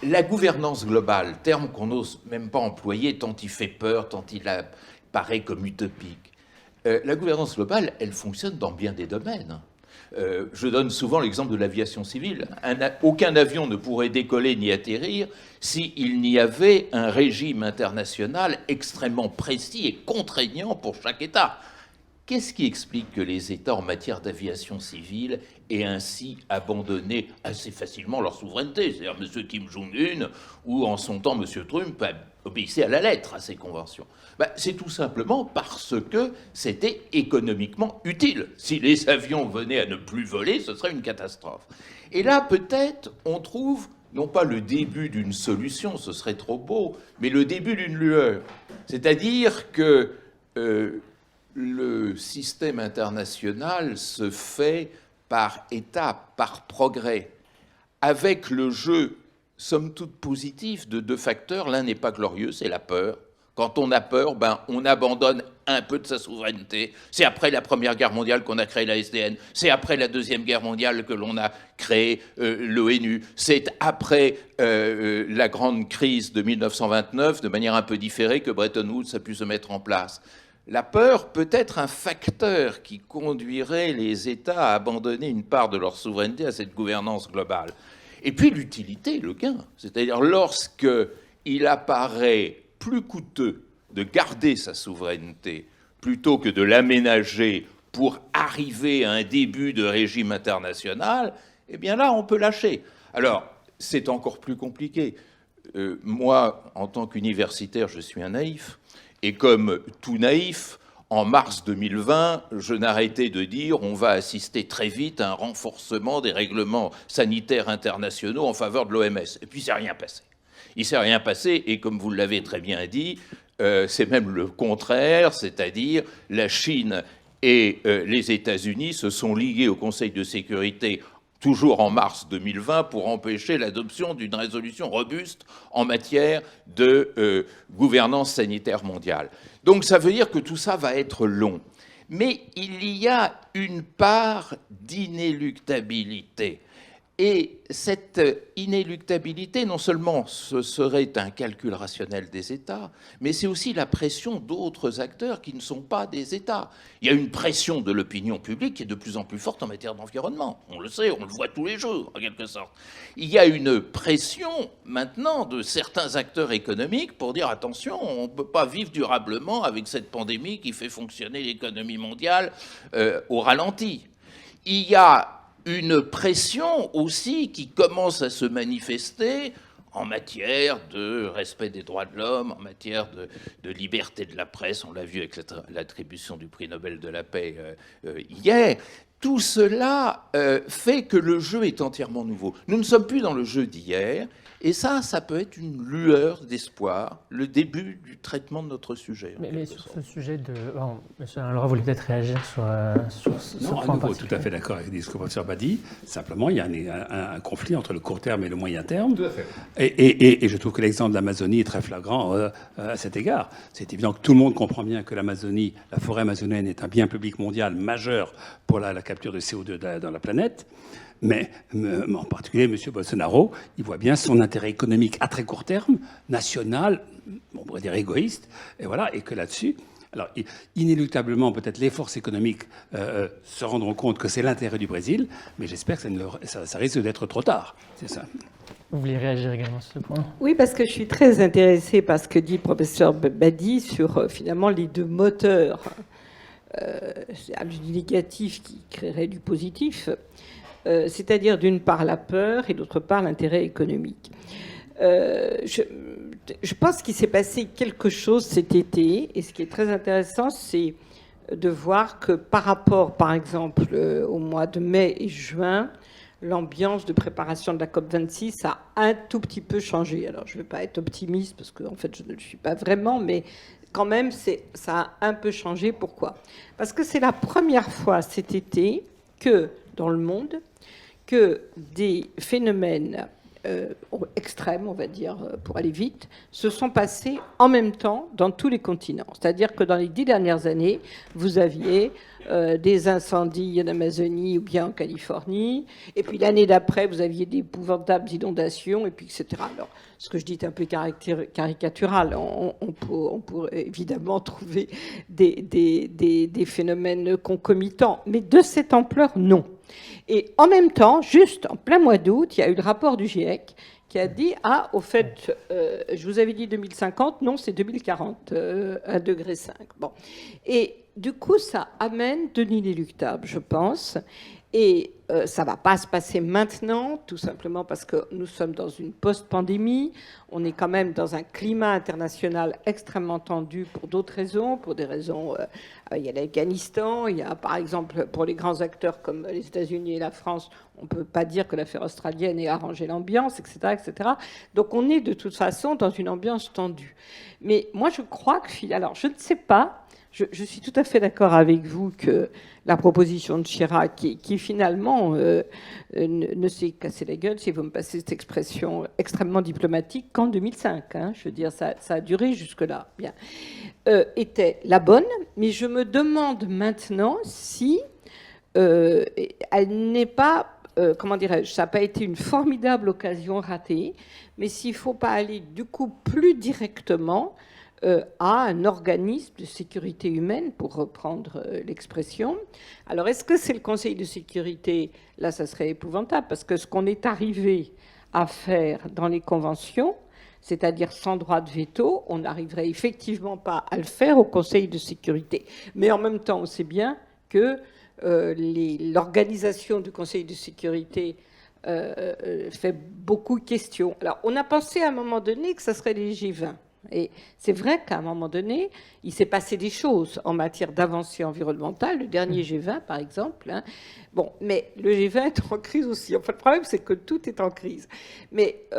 la gouvernance globale, terme qu'on n'ose même pas employer tant il fait peur, tant il paraît comme utopique. La gouvernance globale, elle fonctionne dans bien des domaines. Je donne souvent l'exemple de l'aviation civile. Aucun avion ne pourrait décoller ni atterrir s'il n'y avait un régime international extrêmement précis et contraignant pour chaque État. Qu'est-ce qui explique que les États en matière d'aviation civile aient ainsi abandonné assez facilement leur souveraineté? C'est-à-dire M. Kim Jong-un ou en son temps M. Trump obéissait à la lettre à ces conventions. C'est tout simplement parce que c'était économiquement utile. Si les avions venaient à ne plus voler, ce serait une catastrophe. Et là, peut-être, on trouve non pas le début d'une solution, ce serait trop beau, mais le début d'une lueur. C'est-à-dire que le système international se fait par étapes, par progrès, avec le jeu, somme toute positif, de deux facteurs. L'un n'est pas glorieux, c'est la peur. Quand on a peur, on abandonne un peu de sa souveraineté. C'est après la Première Guerre mondiale qu'on a créé la SDN. C'est après la Deuxième Guerre mondiale que l'on a créé l'ONU. C'est après la grande crise de 1929, de manière un peu différée, que Bretton Woods a pu se mettre en place. La peur peut être un facteur qui conduirait les États à abandonner une part de leur souveraineté à cette gouvernance globale. Et puis l'utilité, le gain. C'est-à-dire lorsqu'il apparaît plus coûteux de garder sa souveraineté plutôt que de l'aménager pour arriver à un début de régime international, eh bien là, on peut lâcher. Alors, c'est encore plus compliqué. Moi, en tant qu'universitaire, je suis un naïf. Et comme tout naïf, en mars 2020, je n'arrêtais de dire on va assister très vite à un renforcement des règlements sanitaires internationaux en faveur de l'OMS. Et puis, il ne s'est rien passé. Il ne s'est rien passé, et comme vous l'avez très bien dit, c'est même le contraire, c'est-à-dire la Chine et les États-Unis se sont ligués au Conseil de sécurité toujours en mars 2020, pour empêcher l'adoption d'une résolution robuste en matière de gouvernance sanitaire mondiale. Donc ça veut dire que tout ça va être long. Mais il y a une part d'inéluctabilité. Et cette inéluctabilité, non seulement ce serait un calcul rationnel des États, mais c'est aussi la pression d'autres acteurs qui ne sont pas des États. Il y a une pression de l'opinion publique qui est de plus en plus forte en matière d'environnement. On le sait, on le voit tous les jours, en quelque sorte. Il y a une pression maintenant de certains acteurs économiques pour dire attention, on ne peut pas vivre durablement avec cette pandémie qui fait fonctionner l'économie mondiale au ralenti. Il y a une pression aussi qui commence à se manifester en matière de respect des droits de l'homme, en matière de liberté de la presse. On l'a vu avec l'attribution du prix Nobel de la paix hier. Tout cela fait que le jeu est entièrement nouveau. Nous ne sommes plus dans le jeu d'hier, et ça peut être une lueur d'espoir, le début du traitement de notre sujet. Mais sur ce sujet de... Bon, monsieur Alain Leroy voulait peut-être réagir sur ce non, point à nouveau, particulier. tout à fait d'accord avec ce que le professeur Badi. Simplement, il y a un conflit entre le court terme et le moyen terme. Tout à fait. Et je trouve que l'exemple de l'Amazonie est très flagrant à cet égard. C'est évident que tout le monde comprend bien que l'Amazonie, la forêt amazonienne, est un bien public mondial majeur pour la capture de CO2 dans la planète. Mais en particulier, M. Bolsonaro, il voit bien son intérêt économique à très court terme, national, on pourrait dire égoïste, et voilà, et que là-dessus, alors inéluctablement, peut-être les forces économiques se rendront compte que c'est l'intérêt du Brésil, mais j'espère que ça risque d'être trop tard. C'est ça. Vous vouliez réagir également sur ce point? Oui, parce que je suis très intéressée par ce que dit le professeur Badi sur finalement les deux moteurs, du négatif qui créerait du positif, c'est-à-dire d'une part la peur et d'autre part l'intérêt économique. Je pense qu'il s'est passé quelque chose cet été, et ce qui est très intéressant, c'est de voir que par rapport, par exemple, au mois de mai et juin, l'ambiance de préparation de la COP26 a un tout petit peu changé. Alors, je ne vais pas être optimiste, parce que en fait, je ne le suis pas vraiment, mais quand même, ça a un peu changé. Pourquoi ? Parce que c'est la première fois cet été que, dans le monde, que des phénomènes extrêmes, on va dire, pour aller vite, se sont passés en même temps dans tous les continents. C'est-à-dire que dans les 10 dernières années, vous aviez des incendies en Amazonie ou bien en Californie, et puis l'année d'après, vous aviez d'épouvantables inondations, et puis etc. Alors, ce que je dis est un peu caricatural. On pourrait évidemment trouver des phénomènes concomitants, mais de cette ampleur, non. Et en même temps, juste en plein mois d'août, il y a eu le rapport du GIEC qui a dit, au fait, je vous avais dit 2050, non, c'est 2040, 1,5 degré. Bon. Et du coup, ça amène de l'inéluctable, je pense. Et ça ne va pas se passer maintenant, tout simplement parce que nous sommes dans une post-pandémie. On est quand même dans un climat international extrêmement tendu pour d'autres raisons. Pour des raisons, il y a l'Afghanistan, il y a par exemple pour les grands acteurs comme les États-Unis et la France, on ne peut pas dire que l'affaire australienne ait arrangé l'ambiance, etc., etc. Donc on est de toute façon dans une ambiance tendue. Mais moi je crois que, alors je ne sais pas, je suis tout à fait d'accord avec vous que la proposition de Chirac, qui finalement ne s'est cassé la gueule, si vous me passez cette expression extrêmement diplomatique, qu'en 2005. Hein, je veux dire, ça a duré jusque-là. Bien. Était la bonne, mais je me demande maintenant si elle n'est pas, comment dirais-je, ça n'a pas été une formidable occasion ratée, mais s'il ne faut pas aller du coup plus directement à un organisme de sécurité humaine, pour reprendre l'expression. Alors, est-ce que c'est le Conseil de sécurité ? Là, ça serait épouvantable, parce que ce qu'on est arrivé à faire dans les conventions, c'est-à-dire sans droit de veto, on n'arriverait effectivement pas à le faire au Conseil de sécurité. Mais en même temps, on sait bien que l'organisation du Conseil de sécurité fait beaucoup de questions. Alors, on a pensé à un moment donné que ça serait les G20. Et c'est vrai qu'à un moment donné, il s'est passé des choses en matière d'avancée environnementale. Le dernier G20, par exemple. Hein. Bon, mais le G20 est en crise aussi. Enfin, le problème, c'est que tout est en crise. Mais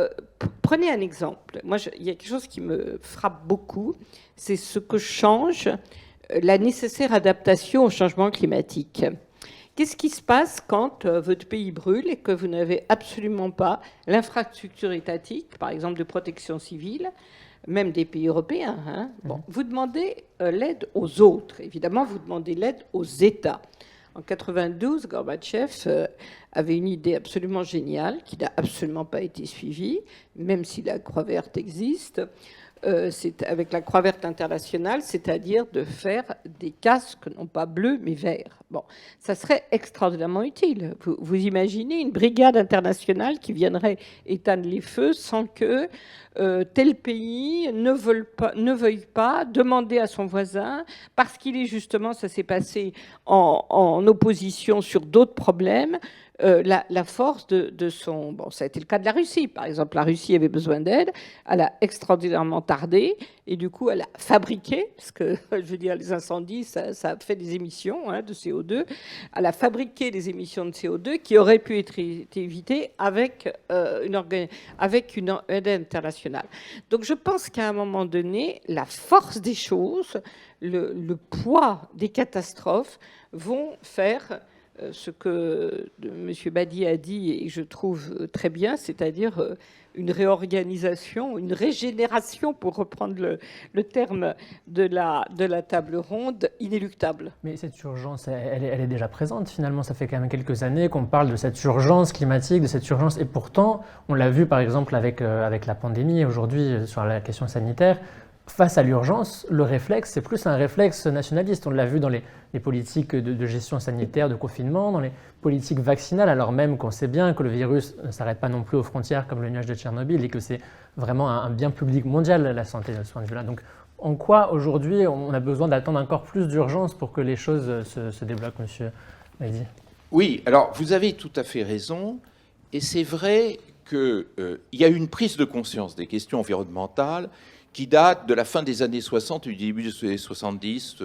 prenez un exemple. Moi, il y a quelque chose qui me frappe beaucoup. C'est ce que change la nécessaire adaptation au changement climatique. Qu'est-ce qui se passe quand votre pays brûle et que vous n'avez absolument pas l'infrastructure étatique, par exemple de protection civile, même des pays européens, hein. Bon, vous demandez l'aide aux autres. Évidemment, vous demandez l'aide aux États. En 92, Gorbatchev avait une idée absolument géniale qui n'a absolument pas été suivie, même si la Croix verte existe. C'est avec la Croix verte internationale, c'est-à-dire de faire des casques non pas bleus mais verts. Bon, ça serait extraordinairement utile. Vous imaginez une brigade internationale qui viendrait éteindre les feux sans que tel pays ne veuille pas demander à son voisin, parce qu'il est justement, ça s'est passé en opposition sur d'autres problèmes, la force de son... Bon, ça a été le cas de la Russie, par exemple. La Russie avait besoin d'aide, elle a extraordinairement tardé, et du coup, elle a fabriqué, parce que, je veux dire, les incendies, ça fait des émissions de CO2, elle a fabriqué des émissions de CO2 qui auraient pu être évitées avec une aide internationale. Donc, je pense qu'à un moment donné, la force des choses, le poids des catastrophes vont faire ce que M. Badi a dit, et je trouve très bien, c'est-à-dire une réorganisation, une régénération, pour reprendre le terme de la table ronde, inéluctable. Mais cette urgence, elle est déjà présente finalement. Ça fait quand même quelques années qu'on parle de cette urgence climatique, de cette urgence. Et pourtant, on l'a vu par exemple avec la pandémie, aujourd'hui sur la question sanitaire. Face à l'urgence, le réflexe, c'est plus un réflexe nationaliste. On l'a vu dans les politiques de gestion sanitaire, de confinement, dans les politiques vaccinales, alors même qu'on sait bien que le virus ne s'arrête pas non plus aux frontières comme le nuage de Tchernobyl et que c'est vraiment un bien public mondial, la santé, de ce point de vue-là. Donc, en quoi, aujourd'hui, on a besoin d'attendre encore plus d'urgence pour que les choses se débloquent, monsieur Badi? Oui, alors vous avez tout à fait raison, et c'est vrai qu'il y a une prise de conscience des questions environnementales qui date de la fin des années 60 et du début des années 70.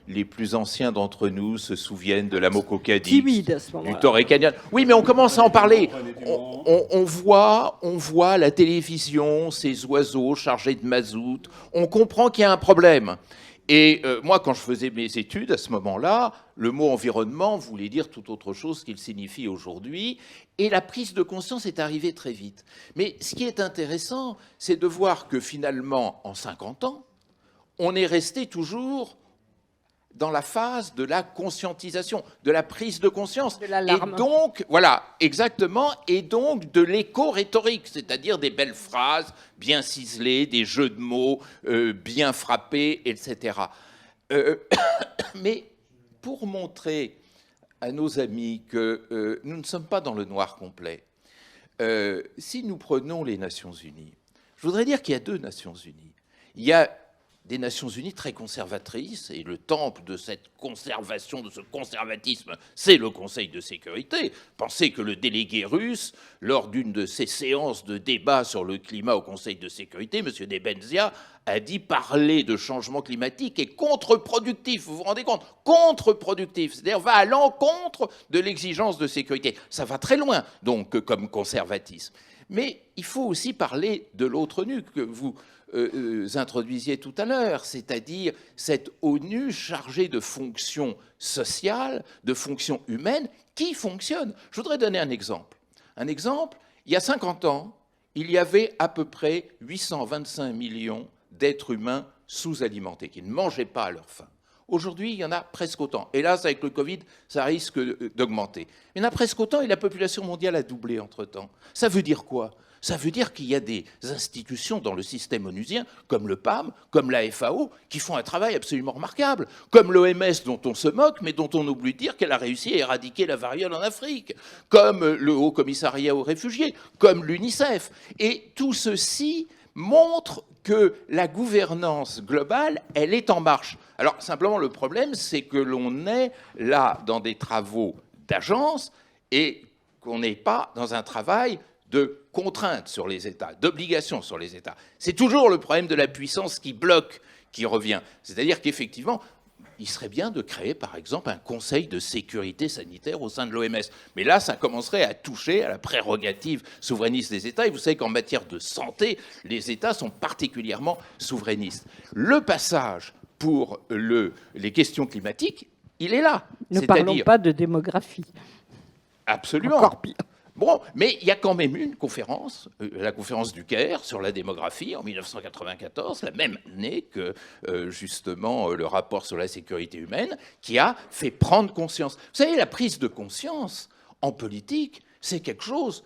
Les plus anciens d'entre nous se souviennent de la Mokokadi, Timide à ce moment-là. du Torrey Canyon. Oui, mais on commence à en parler. On voit à la télévision ces oiseaux chargés de mazout. On comprend qu'il y a un problème. Et moi, quand je faisais mes études, à ce moment-là, le mot environnement voulait dire tout autre chose qu'il signifie aujourd'hui. Et la prise de conscience est arrivée très vite. Mais ce qui est intéressant, c'est de voir que finalement, en 50 ans, on est resté toujours dans la phase de la conscientisation, de la prise de conscience. De l'alarme. Et donc, voilà, exactement, et donc de l'écho-rhétorique, c'est-à-dire des belles phrases bien ciselées, des jeux de mots bien frappés, etc. Mais pour montrer à nos amis que nous ne sommes pas dans le noir complet, si nous prenons les Nations Unies, je voudrais dire qu'il y a deux Nations Unies. Il y a des Nations Unies très conservatrices, et le temple de cette conservation, de ce conservatisme, c'est le Conseil de sécurité. Pensez que le délégué russe, lors d'une de ces séances de débat sur le climat au Conseil de sécurité, M. Nebenzia, a dit parler de changement climatique est contre-productif. Vous vous rendez compte? Contre-productif. C'est-à-dire va à l'encontre de l'exigence de sécurité. Ça va très loin, donc, comme conservatisme. Mais il faut aussi parler de l'autre nu que vous introduisiez tout à l'heure, c'est-à-dire cette ONU chargée de fonctions sociales, de fonctions humaines, qui fonctionnent. Je voudrais donner un exemple. Un exemple, il y a 50 ans, il y avait à peu près 825 millions d'êtres humains sous-alimentés, qui ne mangeaient pas à leur faim. Aujourd'hui, il y en a presque autant. Hélas, avec le Covid, ça risque d'augmenter. Il y en a presque autant et la population mondiale a doublé entre-temps. Ça veut dire quoi ? Ça veut dire qu'il y a des institutions dans le système onusien, comme le PAM, comme la FAO, qui font un travail absolument remarquable, comme l'OMS dont on se moque, mais dont on oublie de dire qu'elle a réussi à éradiquer la variole en Afrique, comme le Haut Commissariat aux réfugiés, comme l'UNICEF. Et tout ceci montre que la gouvernance globale, elle est en marche. Alors, simplement, le problème, c'est que l'on est là dans des travaux d'agence et qu'on n'est pas dans un travail de contrainte sur les États, d'obligation sur les États. C'est toujours le problème de la puissance qui bloque, qui revient. C'est-à-dire qu'effectivement, il serait bien de créer, par exemple, un conseil de sécurité sanitaire au sein de l'OMS. Mais là, ça commencerait à toucher à la prérogative souverainiste des États. Et vous savez qu'en matière de santé, les États sont particulièrement souverainistes. Le passage pour les questions climatiques, il est là. Ne parlons pas de démographie. Absolument. Encore pire. Bon, mais il y a quand même eu une conférence, la conférence du Caire sur la démographie en 1994, la même année que justement le rapport sur la sécurité humaine, qui a fait prendre conscience. Vous savez, la prise de conscience en politique, c'est quelque chose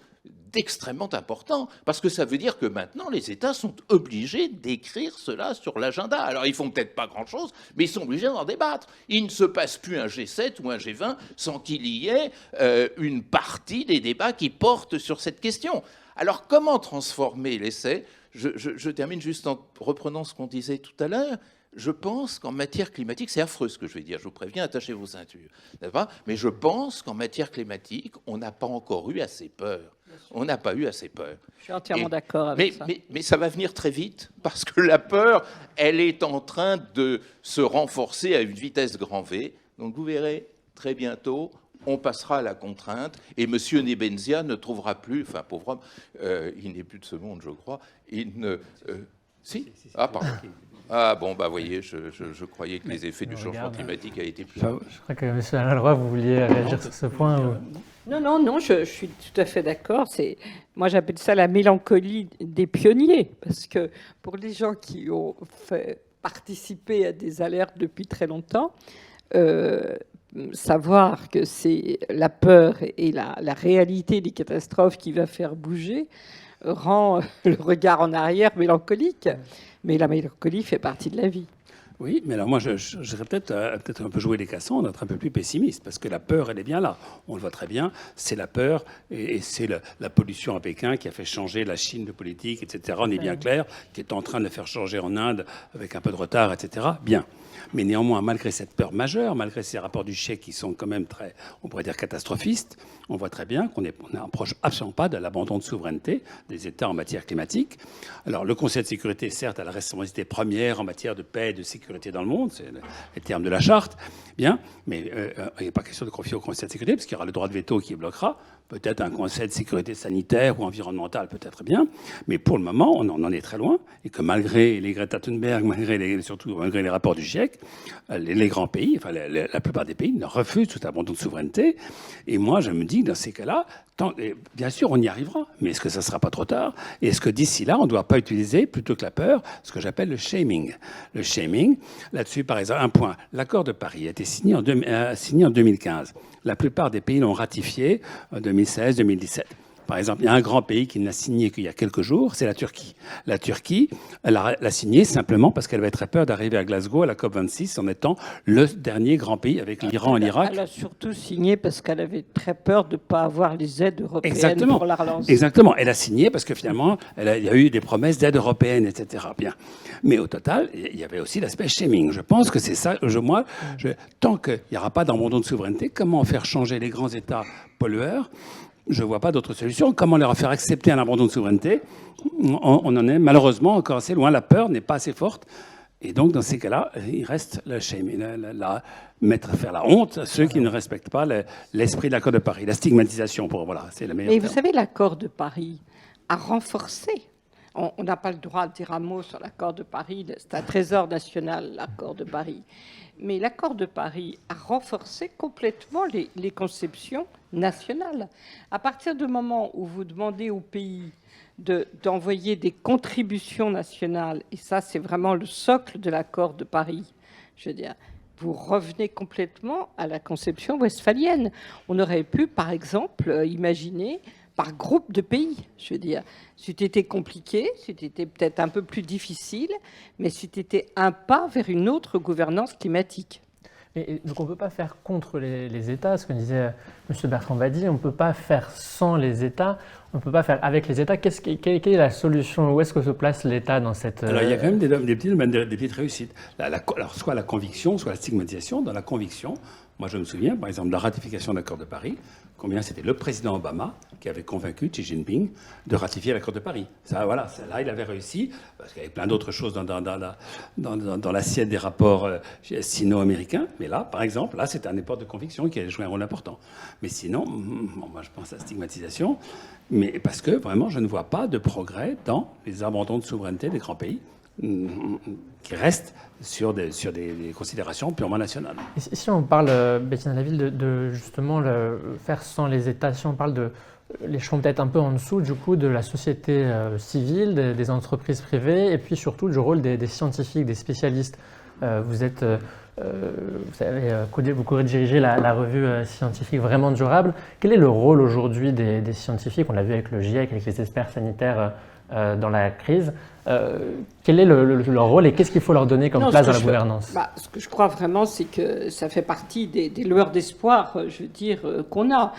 d'extrêmement important, parce que ça veut dire que maintenant, les États sont obligés d'écrire cela sur l'agenda. Alors, ils font peut-être pas grand-chose, mais ils sont obligés d'en débattre. Il ne se passe plus un G7 ou un G20 sans qu'il y ait une partie des débats qui portent sur cette question. Alors, comment transformer l'essai ? Je termine juste en reprenant ce qu'on disait tout à l'heure. Je pense qu'en matière climatique, c'est affreux ce que je vais dire, je vous préviens, attachez vos ceintures, n'est-ce pas ? Mais je pense qu'en matière climatique, on n'a pas encore eu assez peur. On n'a pas eu assez peur. Je suis entièrement d'accord avec ça. Mais ça va venir très vite, parce que la peur, elle est en train de se renforcer à une vitesse grand V. Donc vous verrez, très bientôt, on passera à la contrainte, et M. Nebenzia ne trouvera plus, enfin pauvre homme, il n'est plus de ce monde, je crois, il ne Si. Ah, pardon. Ah bon, bah voyez, je croyais que les effets du changement climatique avaient été plus... Je crois que M. Alain Leroy, vous vouliez réagir sur ce point ou... Non, je suis tout à fait d'accord. Moi, j'appelle ça la mélancolie des pionniers, parce que pour les gens qui ont participé à des alertes depuis très longtemps, savoir que c'est la peur et la réalité des catastrophes qui va faire bouger rend le regard en arrière mélancolique. Mais la mélancolie fait partie de la vie. Oui, mais alors moi, je serais peut-être un peu jouer les cassons, d'être un peu plus pessimiste, parce que la peur, elle est bien là. On le voit très bien, c'est la peur, et c'est la pollution à Pékin qui a fait changer la Chine de politique, etc. On est bien clair, qui est en train de faire changer en Inde avec un peu de retard, etc. Bien. Mais néanmoins, malgré cette peur majeure, malgré ces rapports du GIEC qui sont quand même très, on pourrait dire, catastrophistes, on voit très bien qu'on n'approche absolument pas de l'abandon de souveraineté des États en matière climatique. Alors, le Conseil de sécurité, certes, a la responsabilité première en matière de paix et de sécurité dans le monde, c'est les termes de la charte, bien, mais il n'est pas question de confier au Conseil de sécurité, parce qu'il y aura le droit de veto qui bloquera. Peut-être un conseil de sécurité sanitaire ou environnementale, peut-être bien. Mais pour le moment, on en est très loin. Et que malgré les Greta Thunberg, surtout malgré les rapports du GIEC, les grands pays, enfin la plupart des pays, refusent tout abandon de souveraineté. Et moi, je me dis, dans ces cas-là, bien sûr, on y arrivera. Mais est-ce que ça ne sera pas trop tard? Et est-ce que d'ici là, on ne doit pas utiliser, plutôt que la peur, ce que j'appelle le shaming? Le shaming, là-dessus, par exemple, un point. L'accord de Paris a été signé en 2015. La plupart des pays l'ont ratifié en 2016, 2017. Par exemple, il y a un grand pays qui n'a signé qu'il y a quelques jours, c'est la Turquie. La Turquie, elle l'a signé simplement parce qu'elle avait très peur d'arriver à Glasgow, à la COP26, en étant le dernier grand pays avec l'Iran et l'Irak. Elle a surtout signé parce qu'elle avait très peur de ne pas avoir les aides européennes pour la relance. Exactement. Elle a signé parce que finalement, il y a eu des promesses d'aide européenne, etc. Bien. Mais au total, il y avait aussi l'aspect shaming. Je pense que c'est ça. Tant qu'il n'y aura pas d'abandon de souveraineté, comment faire changer les grands États pollueurs? Je ne vois pas d'autre solution. Comment leur faire accepter un abandon de souveraineté? On en est malheureusement encore assez loin. La peur n'est pas assez forte. Et donc, dans ces cas-là, il reste le shame, faire la honte à ceux qui ne respectent pas l'esprit de l'accord de Paris. La stigmatisation, c'est la meilleure. Mais vous savez, l'accord de Paris a renforcé. On n'a pas le droit de dire un mot sur l'accord de Paris. C'est un trésor national, l'accord de Paris. Mais l'accord de Paris a renforcé complètement les conceptions nationales. À partir du moment où vous demandez aux pays d'envoyer des contributions nationales, et ça c'est vraiment le socle de l'accord de Paris, je veux dire, vous revenez complètement à la conception westphalienne. On aurait pu, par exemple, imaginer par groupe de pays, je veux dire. C'était compliqué, c'était peut-être un peu plus difficile, mais c'était un pas vers une autre gouvernance climatique. Et donc on ne peut pas faire contre les États, ce que disait M. Bertrand Badi, on ne peut pas faire sans les États, on ne peut pas faire avec les États. Quelle est la solution? Où est-ce que se place l'État dans cette... Alors il y a quand même des petites réussites. Alors soit la conviction, soit la stigmatisation. Dans la conviction, moi je me souviens par exemple de la ratification de l'accord de Paris, combien c'était le président Obama qui avait convaincu Xi Jinping de ratifier l'accord de Paris. Ça, voilà, là, il avait réussi, parce qu'il y avait plein d'autres choses dans l'assiette des rapports sino-américains. Mais là, par exemple, là, c'est un effort de conviction qui a joué un rôle important. Mais sinon, moi, je pense à la stigmatisation, mais parce que, vraiment, je ne vois pas de progrès dans les abandons de souveraineté des grands pays qui restent sur des considérations purement nationales. Et si on parle, Bettina Laville, de justement faire sans les États, si on parle de l'échelon peut-être un peu en dessous, du coup, de la société civile, des entreprises privées, et puis surtout du rôle des scientifiques, des spécialistes. Vous co-dirigez la revue scientifique Vraiment Durable. Quel est le rôle aujourd'hui des scientifiques? On l'a vu avec le GIEC, avec les experts sanitaires dans la crise. Quel est leur rôle et qu'est-ce qu'il faut leur donner comme place dans la gouvernance? Ce que je crois vraiment, c'est que ça fait partie des lueurs d'espoir, je veux dire, qu'on a,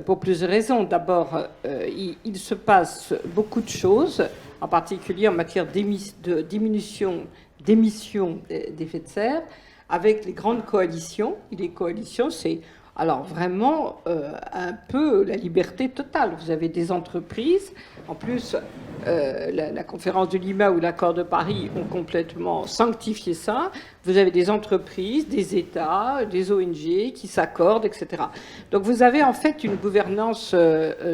pour plusieurs raisons. D'abord, il se passe beaucoup de choses, en particulier en matière de diminution d'émissions d'effet de serre, avec les grandes coalitions. Et les coalitions, c'est Alors vraiment, un peu la liberté totale. Vous avez des entreprises, en plus, la conférence de Lima ou l'accord de Paris ont complètement sanctifié ça. Vous avez des entreprises, des États, des ONG qui s'accordent, etc. Donc vous avez en fait une gouvernance,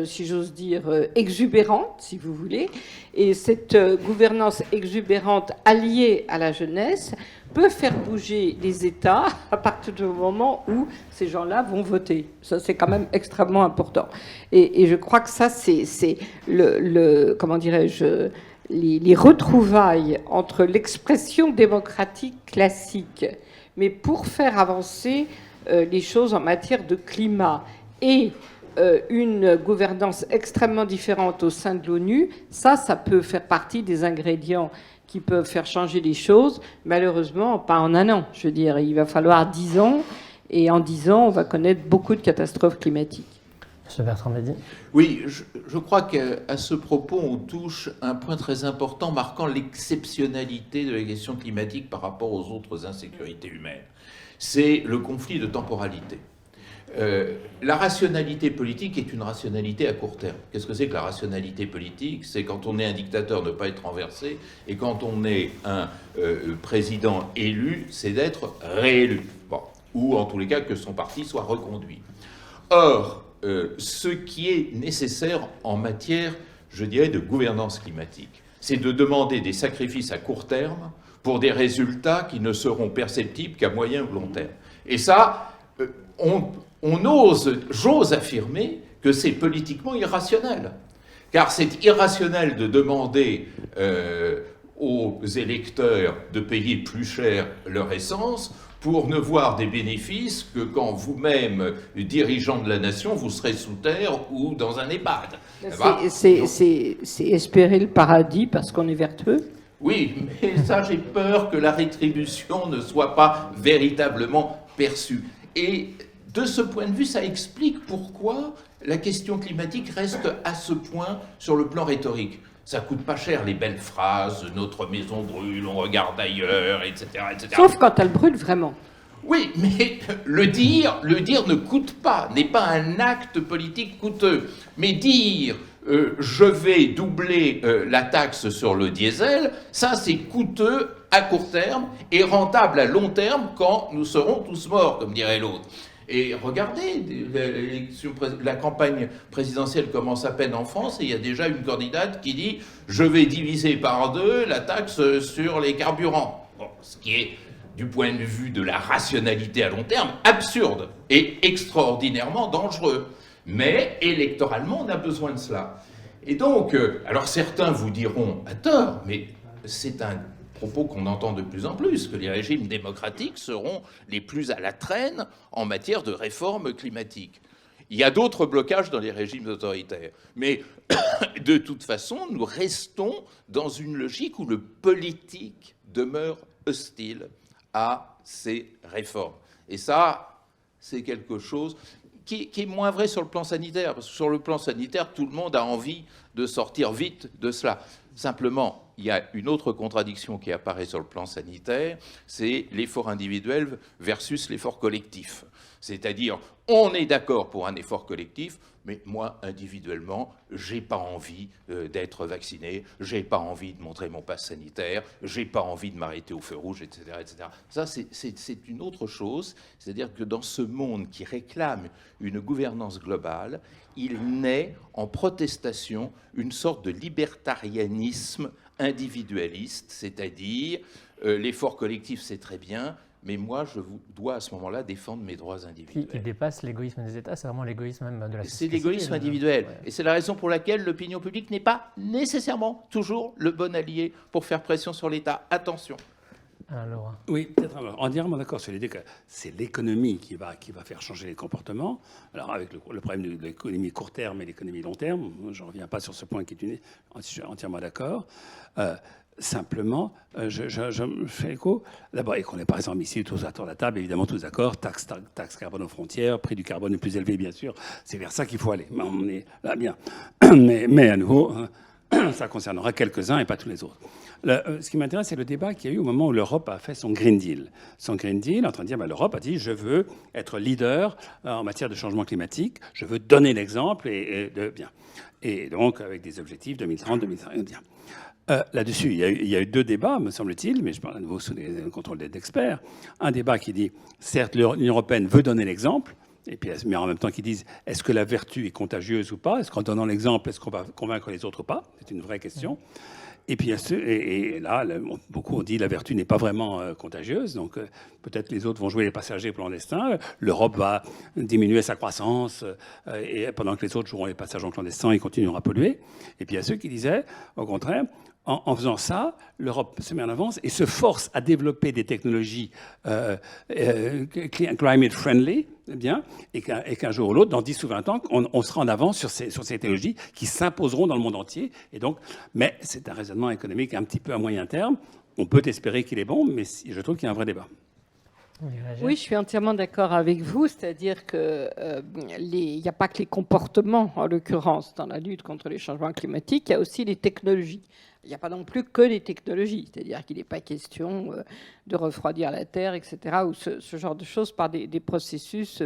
si j'ose dire, exubérante, si vous voulez. Et cette gouvernance exubérante alliée à la jeunesse peut faire bouger les États à partir du moment où ces gens-là vont voter. Ça, c'est quand même extrêmement important. Et je crois que ça, c'est comment dirais-je, les retrouvailles entre l'expression démocratique classique, mais pour faire avancer les choses en matière de climat et une gouvernance extrêmement différente au sein de l'ONU, ça peut faire partie des ingrédients qui peuvent faire changer les choses, malheureusement, pas en un an. Je veux dire, il va falloir 10 ans, et en 10 ans, on va connaître beaucoup de catastrophes climatiques. Monsieur Bertrand Mady. Oui, je crois qu'à ce propos, on touche un point très important marquant l'exceptionnalité de la question climatique par rapport aux autres insécurités humaines. C'est le conflit de temporalité. La rationalité politique est une rationalité à court terme. Qu'est-ce que c'est que la rationalité politique? C'est quand on est un dictateur, ne pas être renversé, et quand on est un président élu, c'est d'être réélu. Bon. Ou en tous les cas que son parti soit reconduit. Or, ce qui est nécessaire en matière, je dirais, de gouvernance climatique, c'est de demander des sacrifices à court terme pour des résultats qui ne seront perceptibles qu'à moyen ou long terme. Et ça, j'ose affirmer que c'est politiquement irrationnel. Car c'est irrationnel de demander aux électeurs de payer plus cher leur essence pour ne voir des bénéfices que quand vous-même, dirigeant de la nation, vous serez sous terre ou dans un EHPAD. C'est espérer le paradis parce qu'on est vertueux. Oui, mais ça, j'ai peur que la rétribution ne soit pas véritablement perçue. Et de ce point de vue, ça explique pourquoi la question climatique reste à ce point sur le plan rhétorique. Ça coûte pas cher les belles phrases, notre maison brûle, on regarde ailleurs, etc., etc. Sauf quand elle brûle vraiment. Oui, mais le dire ne coûte pas, n'est pas un acte politique coûteux. Mais dire je vais doubler la taxe sur le diesel, ça c'est coûteux à court terme et rentable à long terme quand nous serons tous morts, comme dirait l'autre. Et regardez, la campagne présidentielle commence à peine en France et il y a déjà une candidate qui dit « Je vais diviser par 2 la taxe sur les carburants ». Bon, ce qui est, du point de vue de la rationalité à long terme, absurde et extraordinairement dangereux. Mais électoralement, on a besoin de cela. Et donc, alors certains vous diront à tort, mais c'est un propos qu'on entend de plus en plus, que les régimes démocratiques seront les plus à la traîne en matière de réforme climatique. Il y a d'autres blocages dans les régimes autoritaires. Mais de toute façon, nous restons dans une logique où le politique demeure hostile à ces réformes. Et ça, c'est quelque chose qui est moins vrai sur le plan sanitaire, parce que sur le plan sanitaire, tout le monde a envie de sortir vite de cela. Simplement, il y a une autre contradiction qui apparaît sur le plan sanitaire, c'est l'effort individuel versus l'effort collectif. C'est-à-dire, on est d'accord pour un effort collectif, mais moi, individuellement, j'ai pas envie d'être vacciné, j'ai pas envie de montrer mon passe sanitaire, j'ai pas envie de m'arrêter au feu rouge, etc., etc. Ça, c'est une autre chose. C'est-à-dire que dans ce monde qui réclame une gouvernance globale, il naît en protestation une sorte de libertarianisme individualiste, c'est-à-dire l'effort collectif, c'est très bien, mais moi, je dois à ce moment-là défendre mes droits individuels. Qui dépasse l'égoïsme des États, c'est vraiment l'égoïsme même de la société. C'est l'égoïsme individuel. Ouais. Et c'est la raison pour laquelle l'opinion publique n'est pas nécessairement toujours le bon allié pour faire pression sur l'État. Attention. Alors, oui, peut-être entièrement d'accord sur l'idée que c'est l'économie qui va faire changer les comportements. Alors avec le problème de l'économie court terme et l'économie long terme, je ne reviens pas sur ce point qui est je suis entièrement d'accord. Simplement, je me fais écho. D'abord, et qu'on est par exemple ici tous autour de la table, évidemment tous d'accord, taxe carbone aux frontières, prix du carbone est plus élevé, bien sûr. C'est vers ça qu'il faut aller. On est là bien. Mais à nouveau, Ça concernera quelques-uns et pas tous les autres. Ce qui m'intéresse, c'est le débat qu'il y a eu au moment où l'Europe a fait son Green Deal. Son Green Deal, en train de dire, l'Europe a dit, je veux être leader en matière de changement climatique, je veux donner l'exemple et donc avec des objectifs 2030, 2050. Là-dessus, il y a eu deux débats, me semble-t-il, mais je parle à nouveau sous le contrôle d'experts. Un débat qui dit, certes, l'Union européenne veut donner l'exemple, et puis, mais en même temps qui disent, est-ce que la vertu est contagieuse ou pas? Est-ce qu'en donnant l'exemple, est-ce qu'on va convaincre les autres ou pas? C'est une vraie question. Et puis, et là, beaucoup ont dit la vertu n'est pas vraiment contagieuse, donc peut-être les autres vont jouer les passagers clandestins. L'Europe va diminuer sa croissance, et pendant que les autres joueront les passagers clandestins, ils continueront à polluer. Et puis, il y a ceux qui disaient, au contraire, en faisant ça, l'Europe se met en avance et se force à développer des technologies climate friendly, et qu'un jour ou l'autre, dans 10 ou 20 ans, on sera en avance sur ces technologies qui s'imposeront dans le monde entier. Et donc, mais c'est un raisonnement économique un petit peu à moyen terme. On peut espérer qu'il est bon, mais je trouve qu'il y a un vrai débat. Oui, je suis entièrement d'accord avec vous, c'est-à-dire qu'il n'y a pas que les comportements, en l'occurrence, dans la lutte contre les changements climatiques, il y a aussi les technologies. Il n'y a pas non plus que les technologies, c'est-à-dire qu'il n'est pas question de refroidir la Terre, etc., ou ce genre de choses par des processus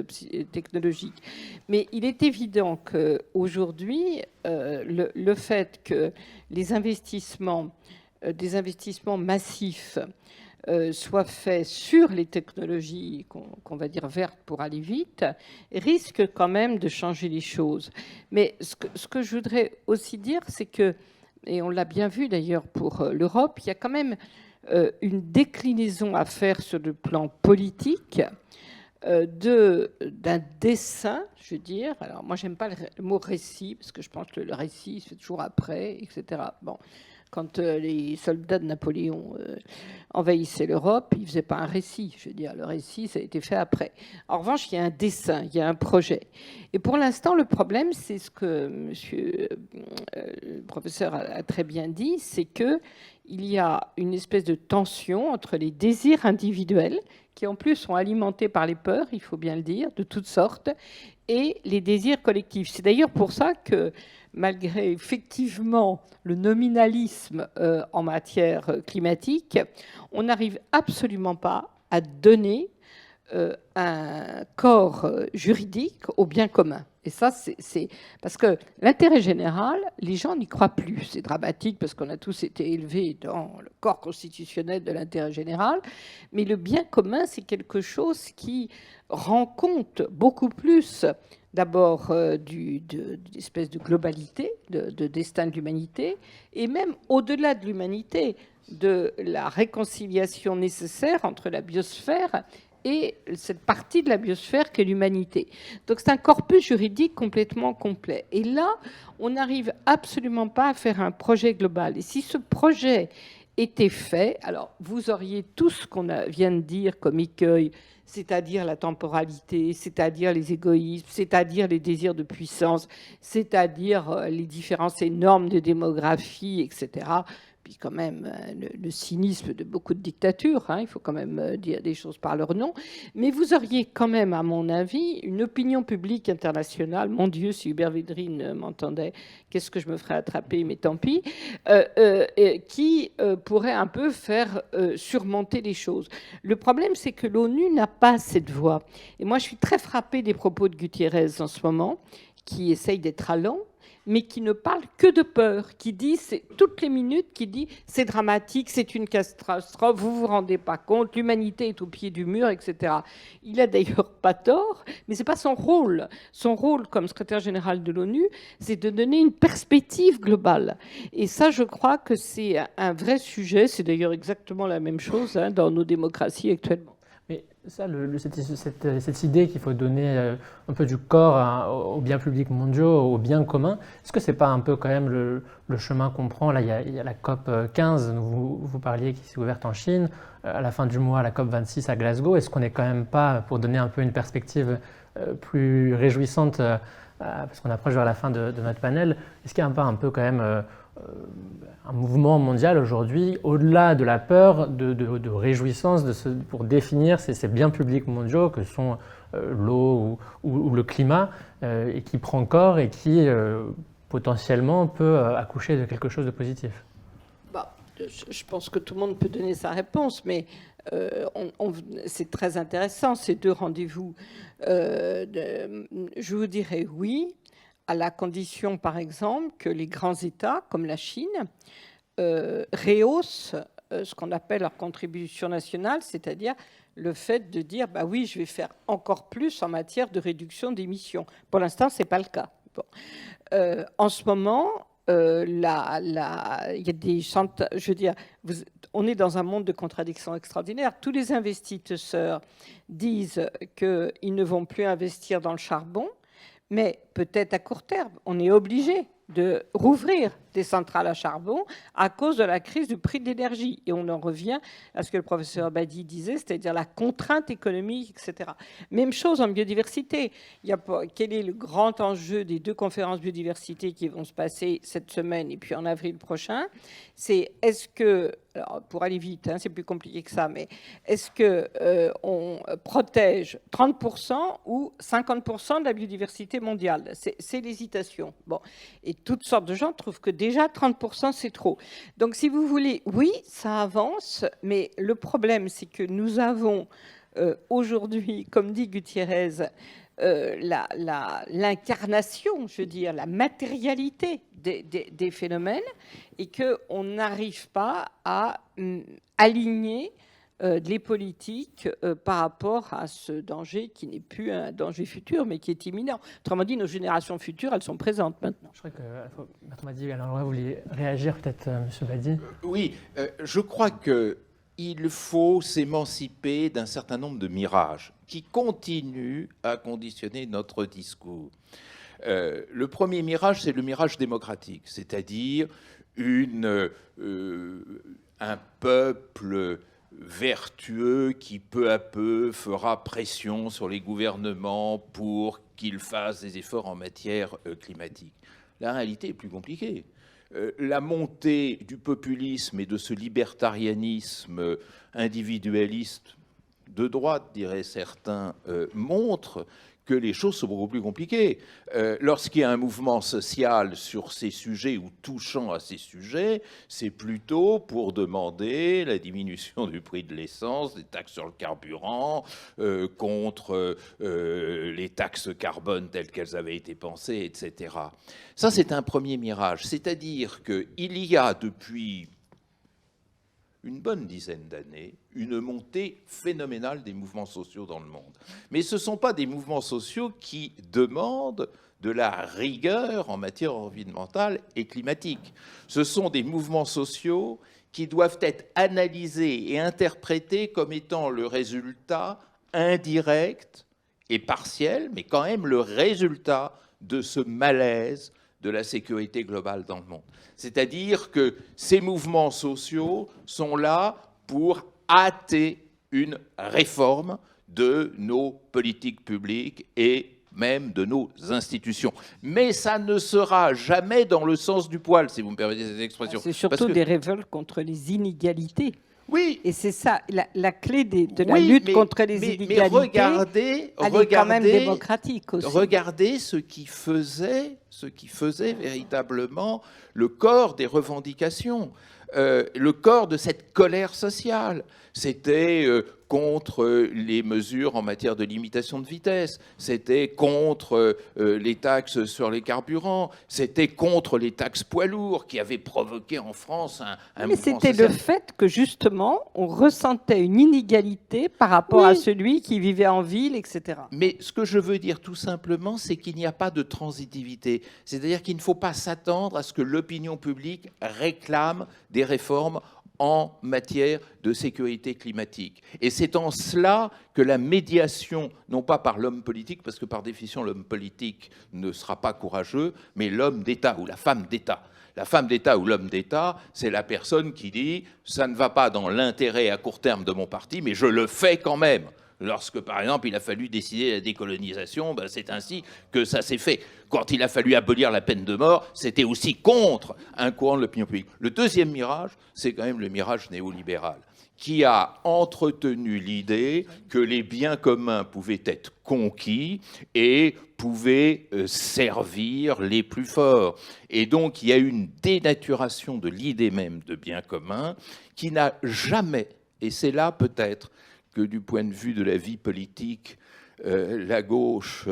technologiques. Mais il est évident qu'aujourd'hui, le fait que les investissements, des investissements massifs, soit fait sur les technologies qu'on va dire vertes pour aller vite, risque quand même de changer les choses. Mais ce que je voudrais aussi dire, c'est que, et on l'a bien vu d'ailleurs pour l'Europe, il y a quand même une déclinaison à faire sur le plan politique d'un dessin, je veux dire. Alors moi, j'aime pas le mot récit, parce que je pense que le récit, c'est toujours après, etc. Bon. Quand les soldats de Napoléon envahissaient l'Europe, ils ne faisaient pas un récit. Je veux dire, le récit, ça a été fait après. En revanche, il y a un dessin, il y a un projet. Et pour l'instant, le problème, c'est ce que monsieur le professeur a très bien dit, c'est qu'il y a une espèce de tension entre les désirs individuels, qui en plus sont alimentés par les peurs, il faut bien le dire, de toutes sortes, et les désirs collectifs. C'est d'ailleurs pour ça que, malgré effectivement le nominalisme en matière climatique, on n'arrive absolument pas à donner un corps juridique au bien commun. Et ça, c'est parce que l'intérêt général, les gens n'y croient plus. C'est dramatique parce qu'on a tous été élevés dans le corps constitutionnel de l'intérêt général. Mais le bien commun, c'est quelque chose qui rend compte beaucoup plus d'abord d'espèce de globalité, de destin de l'humanité, et même au-delà de l'humanité, de la réconciliation nécessaire entre la biosphère et cette partie de la biosphère qu'est l'humanité. Donc c'est un corpus juridique complètement complet. Et là, on n'arrive absolument pas à faire un projet global. Et si ce projet était fait, alors vous auriez tout ce qu'on vient de dire comme écueil, c'est-à-dire la temporalité, c'est-à-dire les égoïsmes, c'est-à-dire les désirs de puissance, c'est-à-dire les différences énormes de démographie, etc., puis quand même le cynisme de beaucoup de dictatures, il faut quand même dire des choses par leur nom, mais vous auriez quand même, à mon avis, une opinion publique internationale, mon Dieu, si Hubert Védrine m'entendait, qu'est-ce que je me ferais attraper, mais tant pis, qui pourrait un peu faire surmonter les choses. Le problème, c'est que l'ONU n'a pas cette voix. Et moi, je suis très frappée des propos de Gutiérrez en ce moment, qui essaye d'être allant, mais qui ne parle que de peur, qui dit, toutes les minutes, qui dit c'est dramatique, c'est une catastrophe, vous vous rendez pas compte, l'humanité est au pied du mur, etc. Il a d'ailleurs pas tort, mais c'est pas son rôle. Son rôle comme secrétaire général de l'ONU, c'est de donner une perspective globale. Et ça, je crois que c'est un vrai sujet. C'est d'ailleurs exactement la même chose dans nos démocraties actuellement. Mais ça, cette idée qu'il faut donner un peu du corps aux biens publics mondiaux, aux biens communs, est-ce que c'est pas un peu quand même le chemin qu'on prend? Là, il y a la COP 15, vous parliez, qui s'est ouverte en Chine, à la fin du mois, la COP 26 à Glasgow. Est-ce qu'on n'est quand même pas, pour donner un peu une perspective plus réjouissante, parce qu'on approche vers la fin de notre panel, est-ce qu'il n'y a pas un peu quand même un mouvement mondial aujourd'hui, au-delà de la peur, de réjouissance pour définir ces biens publics mondiaux que sont l'eau ou le climat, et qui prend corps et qui potentiellement peut accoucher de quelque chose de positif? Bah, je pense que tout le monde peut donner sa réponse, mais c'est très intéressant, ces deux rendez-vous. Je vous dirais oui, à la condition, par exemple, que les grands États, comme la Chine, rehaussent ce qu'on appelle leur contribution nationale, c'est-à-dire le fait de dire, bah oui, je vais faire encore plus en matière de réduction d'émissions. Pour l'instant, ce n'est pas le cas. Bon. En ce moment, il y a des chantages, je veux dire, on est dans un monde de contradictions extraordinaires. Tous les investisseurs disent qu'ils ne vont plus investir dans le charbon, mais peut-être à court terme, on est obligé de rouvrir des centrales à charbon à cause de la crise du prix de l'énergie. Et on en revient à ce que le professeur Badi disait, c'est-à-dire la contrainte économique, etc. Même chose en biodiversité. Quel est le grand enjeu des deux conférences biodiversité qui vont se passer cette semaine et puis en avril prochain? C'est est-ce que, alors pour aller vite, hein, c'est plus compliqué que ça, mais est-ce qu'on protège 30% ou 50% de la biodiversité mondiale? C'est l'hésitation. Bon. Et toutes sortes de gens trouvent que déjà 30% c'est trop. Donc si vous voulez, oui, ça avance, mais le problème c'est que nous avons aujourd'hui, comme dit Gutiérrez, l'incarnation, je veux dire, la matérialité des phénomènes et qu'on n'arrive pas à aligner les politiques par rapport à ce danger qui n'est plus un danger futur, mais qui est imminent. Autrement dit, nos générations futures, elles sont présentes maintenant. Je crois que Bertrand Badi, alors là, vous vouliez réagir peut-être, Monsieur Badi? Oui, je crois qu'il faut s'émanciper d'un certain nombre de mirages qui continuent à conditionner notre discours. Le premier mirage, c'est le mirage démocratique, c'est-à-dire un peuple vertueux qui peu à peu fera pression sur les gouvernements pour qu'ils fassent des efforts en matière climatique. La réalité est plus compliquée. La montée du populisme et de ce libertarianisme individualiste de droite, diraient certains, montre que les choses sont beaucoup plus compliquées. Lorsqu'il y a un mouvement social sur ces sujets ou touchant à ces sujets, c'est plutôt pour demander la diminution du prix de l'essence, des taxes sur le carburant, contre les taxes carbone telles qu'elles avaient été pensées, etc. Ça, c'est un premier mirage. C'est-à-dire qu'il y a depuis une bonne dizaine d'années, une montée phénoménale des mouvements sociaux dans le monde. Mais ce ne sont pas des mouvements sociaux qui demandent de la rigueur en matière environnementale et climatique. Ce sont des mouvements sociaux qui doivent être analysés et interprétés comme étant le résultat indirect et partiel, mais quand même le résultat de ce malaise de la sécurité globale dans le monde. C'est-à-dire que ces mouvements sociaux sont là pour hâter une réforme de nos politiques publiques et même de nos institutions. Mais ça ne sera jamais dans le sens du poil, si vous me permettez cette expression. C'est surtout des révoltes contre les inégalités. Oui. Et c'est ça, la clé de la lutte contre les inégalités, mais regardez, elle est quand même démocratique aussi. Regardez ce qui faisait véritablement le corps des revendications, le corps de cette colère sociale. C'était contre les mesures en matière de limitation de vitesse, c'était contre les taxes sur les carburants, c'était contre les taxes poids lourds qui avaient provoqué en France un mais mouvement c'était social. le fait que justement on ressentait une inégalité par rapport à celui qui vivait en ville, etc. Mais ce que je veux dire tout simplement, c'est qu'il n'y a pas de transitivité. C'est-à-dire qu'il ne faut pas s'attendre à ce que l'opinion publique réclame des réformes en matière de sécurité climatique. Et c'est en cela que la médiation, non pas par l'homme politique, parce que par définition l'homme politique ne sera pas courageux, mais l'homme d'État ou la femme d'État. La femme d'État ou l'homme d'État, c'est la personne qui dit « ça ne va pas dans l'intérêt à court terme de mon parti, mais je le fais quand même ». Lorsque, par exemple, il a fallu décider la décolonisation, ben, c'est ainsi que ça s'est fait. Quand il a fallu abolir la peine de mort, c'était aussi contre un courant de l'opinion publique. Le deuxième mirage, c'est quand même le mirage néolibéral, qui a entretenu l'idée que les biens communs pouvaient être conquis et pouvaient servir les plus forts. Et donc, il y a eu une dénaturation de l'idée même de bien commun qui n'a jamais, et c'est là peut-être que du point de vue de la vie politique, la gauche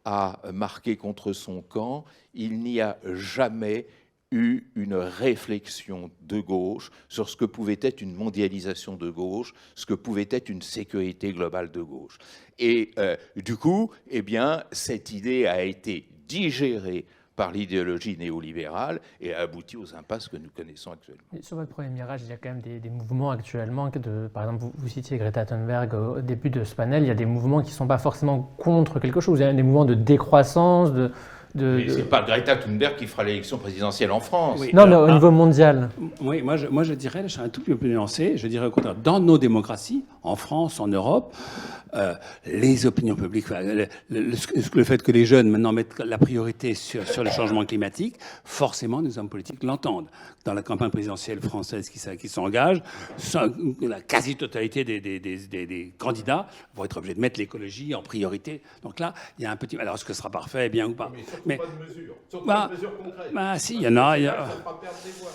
a marqué contre son camp, il n'y a jamais eu une réflexion de gauche sur ce que pouvait être une mondialisation de gauche, ce que pouvait être une sécurité globale de gauche. Et du coup, eh bien, cette idée a été digérée par l'idéologie néolibérale et a abouti aux impasses que nous connaissons actuellement. Et sur votre premier mirage, il y a quand même des mouvements actuellement. Par exemple, vous citiez Greta Thunberg au début de ce panel. Il y a des mouvements qui ne sont pas forcément contre quelque chose. Il y a des mouvements de décroissance, Mais c'est pas Greta Thunberg qui fera l'élection présidentielle en France. Oui. Non, mais au niveau mondial. Oui, moi je dirais, je serais un tout petit peu plus nuancé, je dirais au contraire, dans nos démocraties, en France, en Europe, les opinions publiques, le fait que les jeunes maintenant mettent la priorité sur le changement climatique, forcément, les hommes politiques l'entendent. Dans la campagne présidentielle française qui s'engage, la quasi-totalité des candidats vont être obligés de mettre l'écologie en priorité. Donc là, il y a un petit... Alors, est-ce que ce sera parfait, bien ou pas? Mais surtout pas de mesures. Surtout pas de mesures concrètes. Si, il y en a... Ça fera perdre des voix.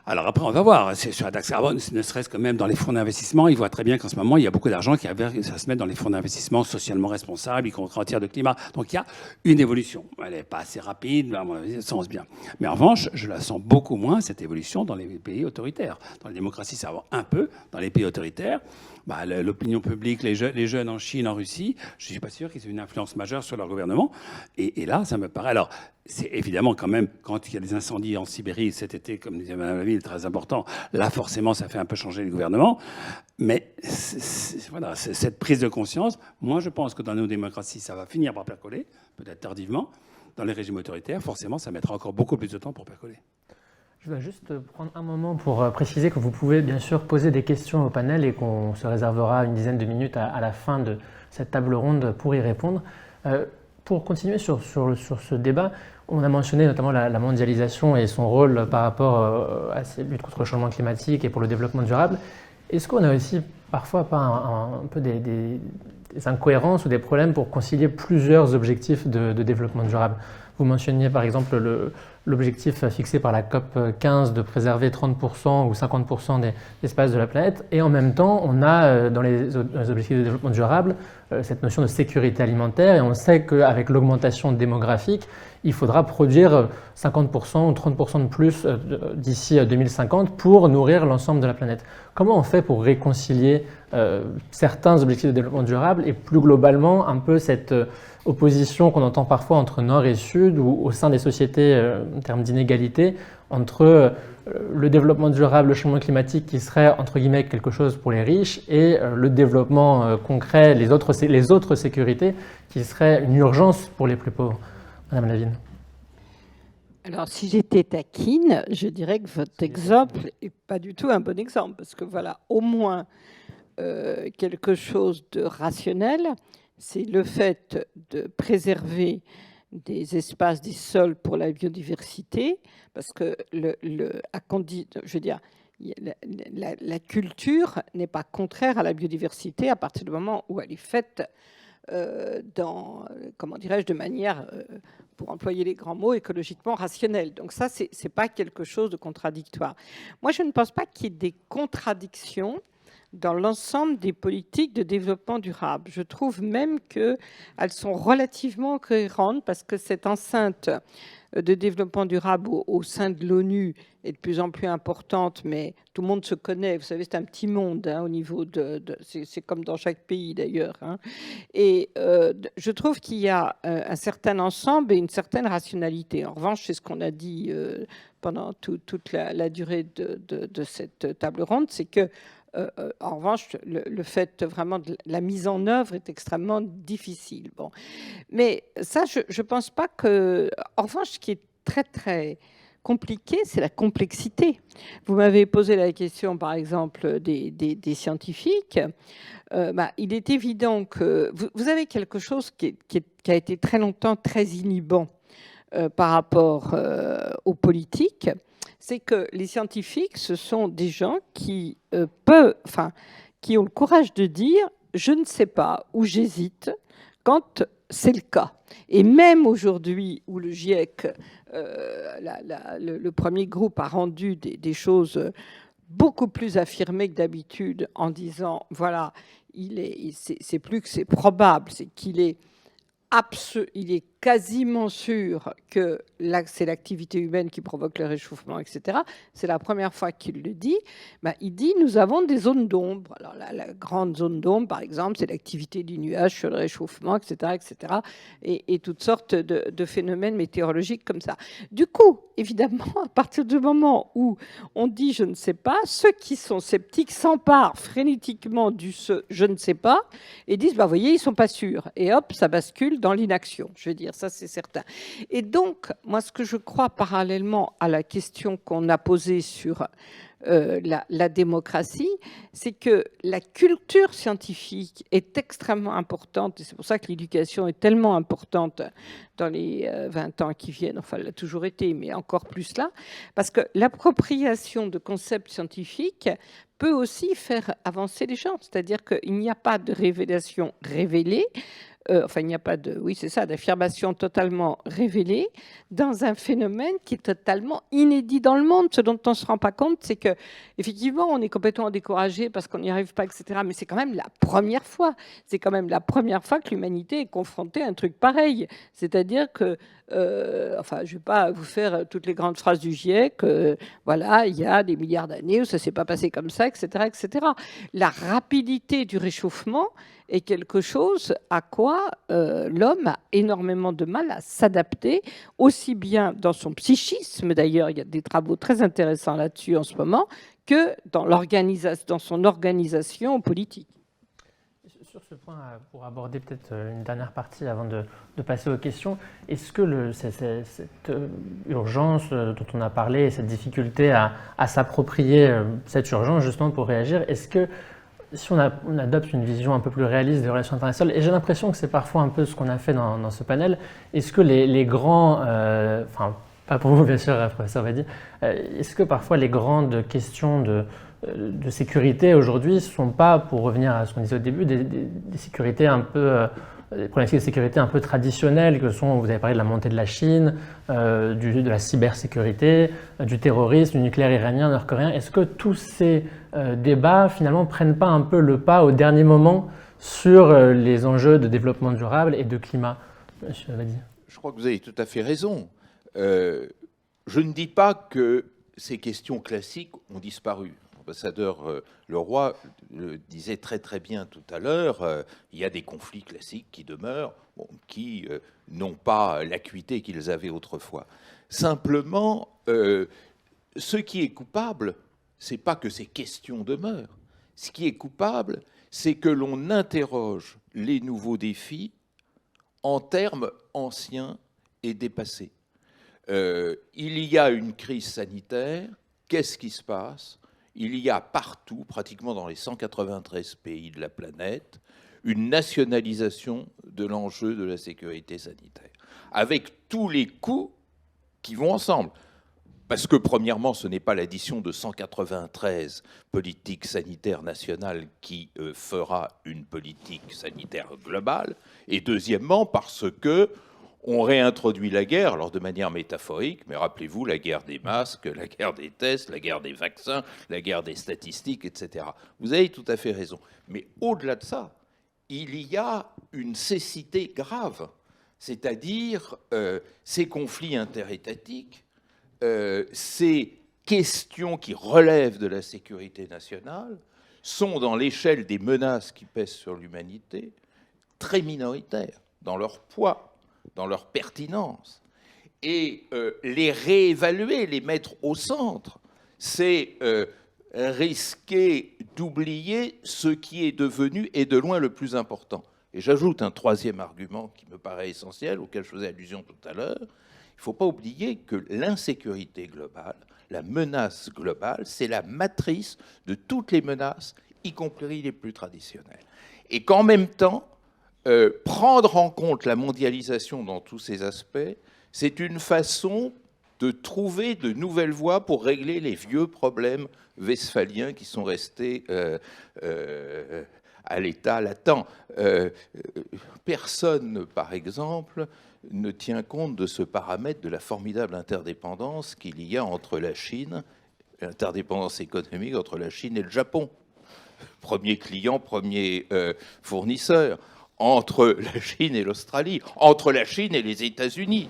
Alors après, on va voir. C'est sur la taxe carbone, ne serait-ce que même dans les fonds d'investissement, ils voient très bien qu'en ce moment, il y a beaucoup d'argent qui va se mettre dans les fonds d'investissement socialement responsables, y compris en matière de climat. Donc il y a une évolution. Elle n'est pas assez rapide, mais à mon avis, elle sens bien. Mais en revanche, je la sens beaucoup moins, cette évolution, dans les pays autoritaires. Dans les démocraties, ça va un peu. Dans les pays autoritaires, l'opinion publique, les jeunes en Chine, en Russie, je ne suis pas sûr qu'ils aient une influence majeure sur leur gouvernement. Et là, ça me paraît... Alors, c'est évidemment quand même, quand il y a des incendies en Sibérie cet été, comme disait Mme Laville, très important, là, forcément, ça fait un peu changer le gouvernement. Mais voilà, cette prise de conscience, moi, je pense que dans nos démocraties, ça va finir par percoler, peut-être tardivement. Dans les régimes autoritaires, forcément, ça mettra encore beaucoup plus de temps pour percoler. Je vais juste prendre un moment pour préciser que vous pouvez bien sûr poser des questions au panel et qu'on se réservera une dizaine de minutes à la fin de cette table ronde pour y répondre. Pour continuer sur ce débat, on a mentionné notamment la mondialisation et son rôle par rapport à cette lutte contre le changement climatique et pour le développement durable. Est-ce qu'on a aussi parfois pas un peu des incohérences ou des problèmes pour concilier plusieurs objectifs de développement durable? Vous mentionniez par exemple l'objectif fixé par la COP 15 de préserver 30% ou 50% des espaces de la planète. Et en même temps, on a dans les objectifs de développement durable cette notion de sécurité alimentaire. Et on sait qu'avec l'augmentation démographique, il faudra produire 50% ou 30% de plus d'ici 2050 pour nourrir l'ensemble de la planète. Comment on fait pour réconcilier certains objectifs de développement durable et plus globalement un peu cette opposition qu'on entend parfois entre Nord et Sud ou au sein des sociétés en termes d'inégalité entre le développement durable, le changement climatique qui serait entre guillemets quelque chose pour les riches et le développement concret, les autres sécurités qui seraient une urgence pour les plus pauvres. Madame Lavigne. Alors, si j'étais taquine, je dirais que votre exemple n'est pas du tout un bon exemple, parce que voilà, au moins quelque chose de rationnel, c'est le fait de préserver des espaces, des sols pour la biodiversité, parce que je veux dire, la culture n'est pas contraire à la biodiversité à partir du moment où elle est faite comment dirais-je, de manière, pour employer les grands mots, écologiquement rationnelle. Donc ça, c'est pas quelque chose de contradictoire. Moi, je ne pense pas qu'il y ait des contradictions dans l'ensemble des politiques de développement durable. Je trouve même qu'elles sont relativement cohérentes parce que cette enceinte de développement durable au sein de l'ONU est de plus en plus importante, mais tout le monde se connaît. Vous savez, c'est un petit monde au niveau c'est comme dans chaque pays d'ailleurs. Et je trouve qu'il y a un certain ensemble et une certaine rationalité. En revanche, c'est ce qu'on a dit pendant toute la durée de cette table ronde, c'est que en revanche, le fait vraiment de la mise en œuvre est extrêmement difficile. Bon. Mais ça, je ne pense pas que... En revanche, ce qui est très, très compliqué, c'est la complexité. Vous m'avez posé la question, par exemple, des scientifiques. Il est évident que vous avez quelque chose qui a été très longtemps très inhibant par rapport aux politiques, c'est que les scientifiques, ce sont des gens qui qui ont le courage de dire « je ne sais pas » ou « j'hésite » quand c'est le cas. Et même aujourd'hui où le GIEC, le premier groupe, a rendu des choses beaucoup plus affirmées que d'habitude en disant « voilà, c'est plus que c'est probable, c'est qu'il est il est quasiment sûr que c'est l'activité humaine qui provoque le réchauffement, etc. C'est la première fois qu'il le dit. Il dit nous avons des zones d'ombre. Alors la grande zone d'ombre, par exemple, c'est l'activité du nuage sur le réchauffement, etc., etc., et toutes sortes de phénomènes météorologiques comme ça. Du coup, évidemment, à partir du moment où on dit je ne sais pas, ceux qui sont sceptiques s'emparent frénétiquement du je ne sais pas et disent vous voyez, ils sont pas sûrs. Et hop, ça bascule dans l'inaction. Je veux dire, ça c'est certain. Et donc, moi, ce que je crois parallèlement à la question qu'on a posée sur la démocratie, c'est que la culture scientifique est extrêmement importante, et c'est pour ça que l'éducation est tellement importante dans les 20 ans qui viennent, enfin, elle l'a toujours été, mais encore plus là, parce que l'appropriation de concepts scientifiques peut aussi faire avancer les gens, c'est-à-dire qu'il n'y a pas de révélation révélée, il n'y a pas d'affirmation totalement révélée dans un phénomène qui est totalement inédit dans le monde. Ce dont on ne se rend pas compte, c'est que effectivement, on est complètement découragé parce qu'on n'y arrive pas, etc. Mais c'est quand même la première fois. C'est quand même la première fois que l'humanité est confrontée à un truc pareil. C'est-à-dire que, je ne vais pas vous faire toutes les grandes phrases du GIEC. Voilà, il y a des milliards d'années où ça ne s'est pas passé comme ça, etc., etc. La rapidité du réchauffement est quelque chose à quoi l'homme a énormément de mal à s'adapter, aussi bien dans son psychisme, d'ailleurs, il y a des travaux très intéressants là-dessus en ce moment, que dans son organisation politique. Sur ce point, pour aborder peut-être une dernière partie avant de passer aux questions, est-ce que cette urgence dont on a parlé, cette difficulté à s'approprier cette urgence justement pour réagir, est-ce que si on adopte une vision un peu plus réaliste des relations internationales, et j'ai l'impression que c'est parfois un peu ce qu'on a fait dans ce panel, est-ce que les grands, pas pour vous bien sûr, professeur Vadi, est-ce que parfois les grandes questions de sécurité aujourd'hui ne sont pas, pour revenir à ce qu'on disait au début, des sécurités un peu, des problématiques de sécurité un peu traditionnelles que sont, vous avez parlé de la montée de la Chine, de la cybersécurité, du terrorisme, du nucléaire iranien, nord-coréen. Est-ce que tous ces débats finalement prennent pas un peu le pas au dernier moment sur les enjeux de développement durable et de climat? Monsieur Vadi. Je crois que vous avez tout à fait raison. Je ne dis pas que ces questions classiques ont disparu. L'ambassadeur Leroy le disait très très bien tout à l'heure, il y a des conflits classiques qui demeurent, qui n'ont pas l'acuité qu'ils avaient autrefois. Simplement, ce qui est coupable, c'est pas que ces questions demeurent. Ce qui est coupable, c'est que l'on interroge les nouveaux défis en termes anciens et dépassés. Il y a une crise sanitaire, qu'est-ce qui se passe ? Il y a partout, pratiquement dans les 193 pays de la planète, une nationalisation de l'enjeu de la sécurité sanitaire, avec tous les coûts qui vont ensemble. Parce que, premièrement, ce n'est pas l'addition de 193 politiques sanitaires nationales qui fera une politique sanitaire globale, et deuxièmement, parce que on réintroduit la guerre, alors de manière métaphorique, mais rappelez-vous la guerre des masques, la guerre des tests, la guerre des vaccins, la guerre des statistiques, etc. Vous avez tout à fait raison. Mais au-delà de ça, il y a une cécité grave, c'est-à-dire ces conflits interétatiques, ces questions qui relèvent de la sécurité nationale sont, dans l'échelle des menaces qui pèsent sur l'humanité, très minoritaires dans leur poids, dans leur pertinence. Et les réévaluer, les mettre au centre, c'est risquer d'oublier ce qui est devenu et de loin le plus important. Et j'ajoute un troisième argument qui me paraît essentiel, auquel je faisais allusion tout à l'heure. Il ne faut pas oublier que l'insécurité globale, la menace globale, c'est la matrice de toutes les menaces, y compris les plus traditionnelles. Et qu'en même temps, prendre en compte la mondialisation dans tous ses aspects, c'est une façon de trouver de nouvelles voies pour régler les vieux problèmes westphaliens qui sont restés à l'état latent. Personne, par exemple, ne tient compte de ce paramètre de la formidable interdépendance qu'il y a entre la Chine, l'interdépendance économique entre la Chine et le Japon. Premier client, premier fournisseur, entre la Chine et l'Australie, entre la Chine et les États-Unis.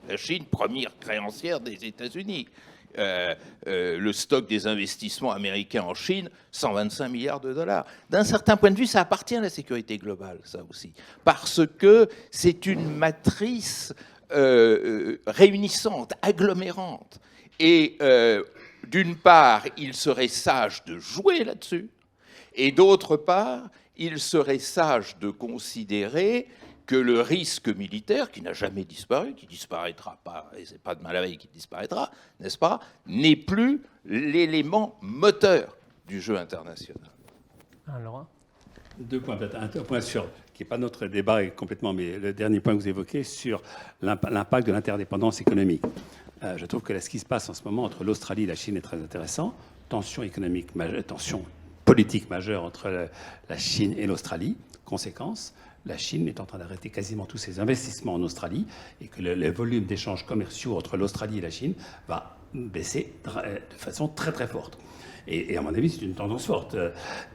La Chine, première créancière des États-Unis. Le stock des investissements américains en Chine, 125 milliards de dollars. D'un certain point de vue, ça appartient à la sécurité globale, ça aussi. Parce que c'est une matrice réunissante, agglomérante. Et d'une part, il serait sage de jouer là-dessus. Et d'autre part, il serait sage de considérer que le risque militaire, qui n'a jamais disparu, qui disparaîtra pas, et c'est pas de mal à veille qui disparaîtra, n'est-ce pas, n'est plus l'élément moteur du jeu international. Alors, deux points, peut-être. Un point sur, qui n'est pas notre débat complètement, mais le dernier point que vous évoquez sur l'impact de l'interdépendance économique. Je trouve que là, ce qui se passe en ce moment entre l'Australie et la Chine est très intéressant. Tension économique majeure, tension politique majeure entre la Chine et l'Australie. Conséquence, la Chine est en train d'arrêter quasiment tous ses investissements en Australie et que le volume d'échanges commerciaux entre l'Australie et la Chine va baisser de façon très très forte. Et à mon avis, c'est une tendance forte.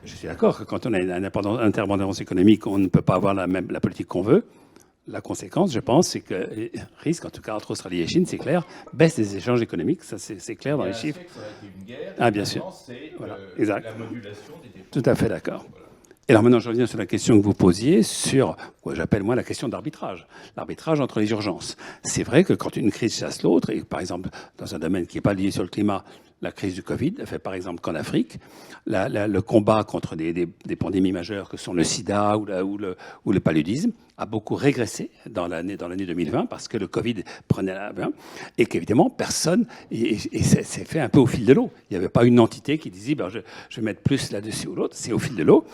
Je suis d'accord que quand on a une interdépendance économique, on ne peut pas avoir la politique qu'on veut. La conséquence, je pense, c'est que risque, en tout cas entre Australie et Chine, c'est clair, baisse des échanges économiques, ça c'est clair dans les chiffres. Ah, bien sûr. Voilà, exact. La modulation des dépenses. Tout à fait d'accord. Voilà. Et alors maintenant, je reviens sur la question que vous posiez sur, quoi j'appelle moi la question d'arbitrage. L'arbitrage entre les urgences. C'est vrai que quand une crise chasse l'autre, et par exemple dans un domaine qui n'est pas lié sur le climat, la crise du Covid fait par exemple qu'en Afrique, le combat contre des pandémies majeures que sont le sida ou le paludisme a beaucoup régressé dans l'année 2020 parce que le Covid prenait la main et qu'évidemment personne, et c'est fait un peu au fil de l'eau. Il n'y avait pas une entité qui disait je vais mettre plus là-dessus ou l'autre, c'est au fil de l'eau.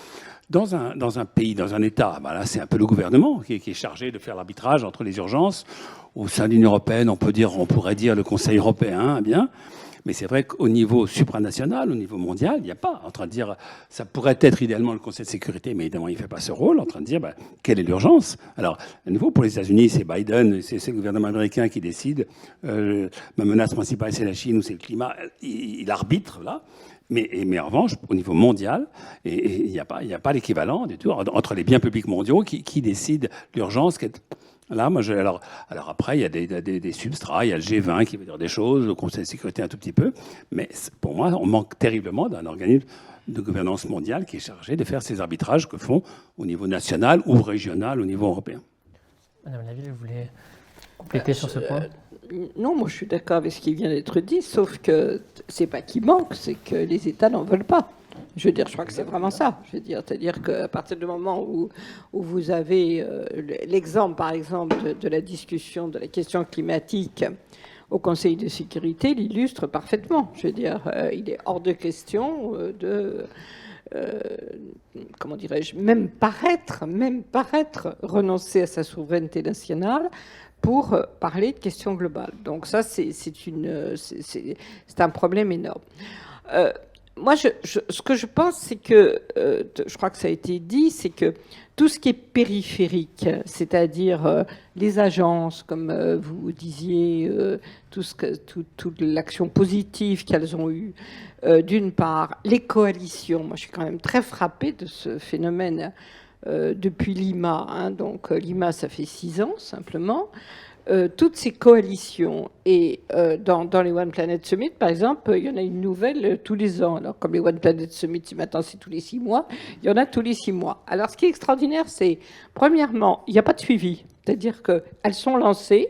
Dans un pays, dans un État, là c'est un peu le gouvernement qui est chargé de faire l'arbitrage entre les urgences. Au sein de l'Union européenne, on pourrait dire le Conseil européen, bien. Mais c'est vrai qu'au niveau supranational, au niveau mondial, il n'y a pas en train de dire, ça pourrait être idéalement le Conseil de sécurité, mais évidemment, il ne fait pas ce rôle, en train de dire, quelle est l'urgence? Alors, à nouveau, pour les États-Unis, c'est Biden, c'est le gouvernement américain qui décide. Ma menace principale, c'est la Chine ou c'est le climat. Il arbitre, là. Mais en revanche, au niveau mondial, il n'y a pas l'équivalent du tout entre les biens publics mondiaux qui décident l'urgence. Là, alors après, il y a des substrats, il y a le G20 qui veut dire des choses, le Conseil de sécurité un tout petit peu, mais pour moi, on manque terriblement d'un organisme de gouvernance mondiale qui est chargé de faire ces arbitrages que font au niveau national ou régional, au niveau européen. Madame Laville, vous voulez compléter sur ce point? Non, moi je suis d'accord avec ce qui vient d'être dit, sauf que c'est pas qu'il manque, c'est que les États n'en veulent pas. Je veux dire, je crois que c'est vraiment ça. Je veux dire, c'est-à-dire qu'à partir du moment où vous avez l'exemple, par exemple, de la discussion de la question climatique au Conseil de sécurité, l'illustre parfaitement. Je veux dire, il est hors de question de comment dirais-je, même paraître renoncer à sa souveraineté nationale pour parler de questions globales. Donc ça, c'est un problème énorme. Moi, ce que je pense, c'est que, je crois que ça a été dit, c'est que tout ce qui est périphérique, c'est-à-dire les agences, comme vous disiez, toute l'action positive qu'elles ont eue, d'une part, les coalitions. Moi, je suis quand même très frappée de ce phénomène depuis Lima. Hein, donc, Lima, ça fait 6 ans, simplement. Toutes ces coalitions, et dans les One Planet Summit, par exemple, il y en a une nouvelle tous les ans. Alors, comme les One Planet Summit, maintenant, c'est tous les 6 mois, il y en a tous les 6 mois. Alors, ce qui est extraordinaire, c'est, premièrement, il n'y a pas de suivi. C'est-à-dire qu'elles sont lancées,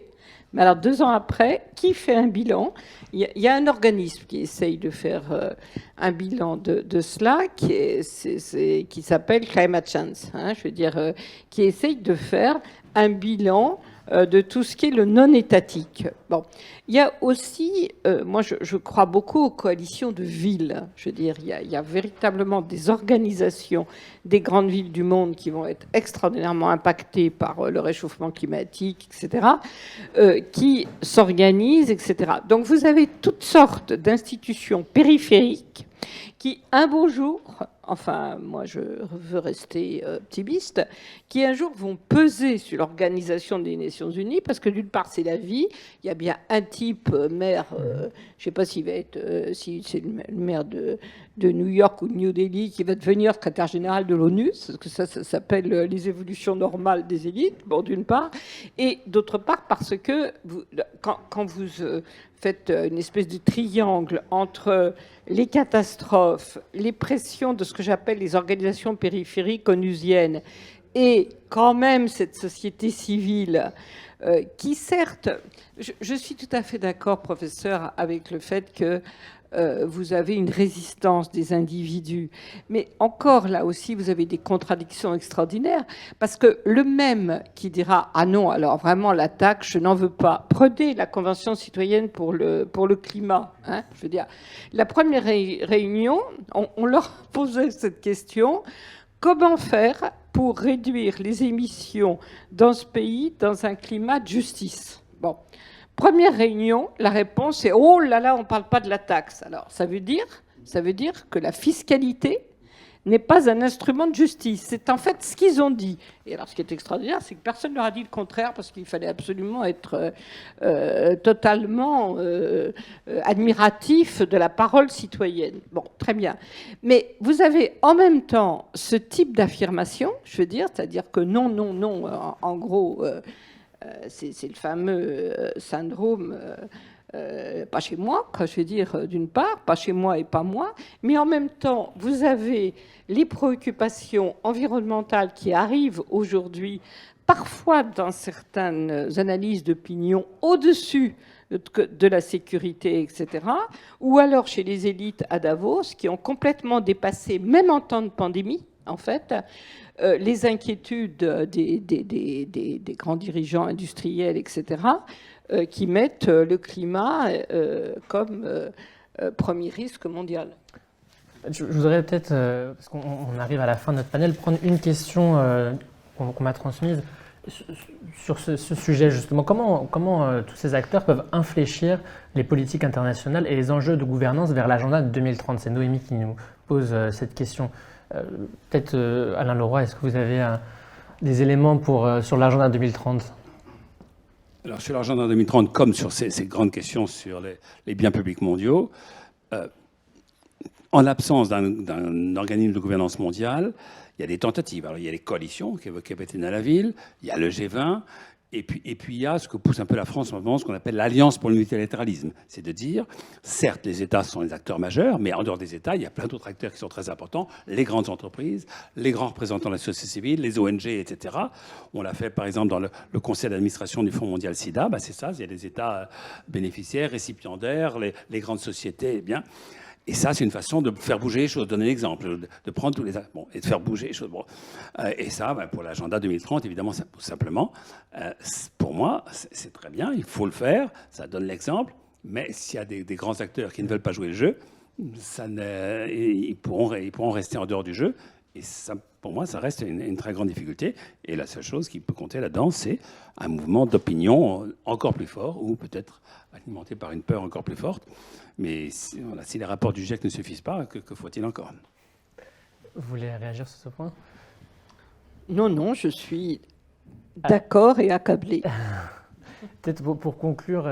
mais alors 2 ans après, qui fait un bilan? Il y a un organisme qui essaye de faire un bilan de cela, qui s'appelle Climate Change, hein, je veux dire, qui essaye de faire un bilan de tout ce qui est le non-étatique. Bon, il y a aussi, moi je crois beaucoup aux coalitions de villes. Je veux dire, il y a véritablement des organisations des grandes villes du monde qui vont être extraordinairement impactées par le réchauffement climatique, etc., qui s'organisent, etc. Donc vous avez toutes sortes d'institutions périphériques qui, un beau jour, enfin, moi je veux rester optimiste, qui un jour vont peser sur l'Organisation des Nations Unies, parce que d'une part, c'est la vie. Il y a bien un type maire, je ne sais pas s'il va être, si c'est le maire de New York ou de New Delhi, qui va devenir secrétaire général de l'ONU, parce que ça s'appelle les évolutions normales des élites, bon, d'une part, et d'autre part, parce que quand vous faites une espèce de triangle entre les catastrophes, les pressions de ce que j'appelle les organisations périphériques onusiennes, et quand même cette société civile qui, certes, je suis tout à fait d'accord, professeur, avec le fait que vous avez une résistance des individus. Mais encore, là aussi, vous avez des contradictions extraordinaires, parce que le même qui dira « Ah non, alors vraiment, la taxe, je n'en veux pas ». Prenez la Convention citoyenne pour le climat. Hein, je veux dire, la première réunion, on leur posait cette question, comment faire pour réduire les émissions dans ce pays dans un climat de justice ? Bon. Première réunion, la réponse est « Oh là là, on ne parle pas de la taxe ». Alors, ça veut dire que la fiscalité n'est pas un instrument de justice. C'est en fait ce qu'ils ont dit. Et alors, ce qui est extraordinaire, c'est que personne ne leur a dit le contraire, parce qu'il fallait absolument être totalement admiratif de la parole citoyenne. Bon, très bien. Mais vous avez en même temps ce type d'affirmation, je veux dire, c'est-à-dire que non, non, non, en gros... c'est le fameux syndrome, pas chez moi, je veux dire, d'une part, pas chez moi et pas moi, mais en même temps, vous avez les préoccupations environnementales qui arrivent aujourd'hui, parfois dans certaines analyses d'opinion, au-dessus de la sécurité, etc., ou alors chez les élites à Davos, qui ont complètement dépassé, même en temps de pandémie, en fait, les inquiétudes des grands dirigeants industriels, etc., qui mettent le climat comme premier risque mondial. Je voudrais peut-être, parce qu'on arrive à la fin de notre panel, prendre une question qu'on m'a transmise sur ce sujet, justement. Comment tous ces acteurs peuvent infléchir les politiques internationales et les enjeux de gouvernance vers l'agenda de 2030 ? C'est Noémie qui nous pose cette question. Peut-être, Alain Leroy, est-ce que vous avez des éléments sur l'agenda 2030 ? Alors, sur l'agenda 2030, comme sur ces grandes questions sur les biens publics mondiaux, en l'absence d'un organisme de gouvernance mondiale, il y a des tentatives. Alors, il y a les coalitions qu'évoquait Bettina Laville, il y a le G20, et puis il y a ce que pousse un peu la France en ce moment, ce qu'on appelle l'Alliance pour le multilatéralisme. C'est de dire, certes, les États sont les acteurs majeurs, mais en dehors des États, il y a plein d'autres acteurs qui sont très importants, les grandes entreprises, les grands représentants de la société civile, les ONG, etc. On l'a fait, par exemple, dans le conseil d'administration du Fonds mondial SIDA. Ben, c'est ça, il y a des États bénéficiaires, récipiendaires, les grandes sociétés, eh bien... Et ça, c'est une façon de faire bouger les choses, de donner l'exemple, de prendre tous les... Bon, et de faire bouger les choses. Bon. Et ça, ben, pour l'agenda 2030, évidemment, simplement, pour moi, c'est très bien, il faut le faire, ça donne l'exemple, mais s'il y a des grands acteurs qui ne veulent pas jouer le jeu, ils pourront rester en dehors du jeu. Et ça, pour moi, ça reste une très grande difficulté. Et la seule chose qui peut compter là-dedans, c'est un mouvement d'opinion encore plus fort, ou peut-être alimenté par une peur encore plus forte. Mais si les rapports du GIEC ne suffisent pas, que faut-il encore ? Vous voulez réagir sur ce point ? Non, je suis d'accord et accablé. Peut-être pour conclure,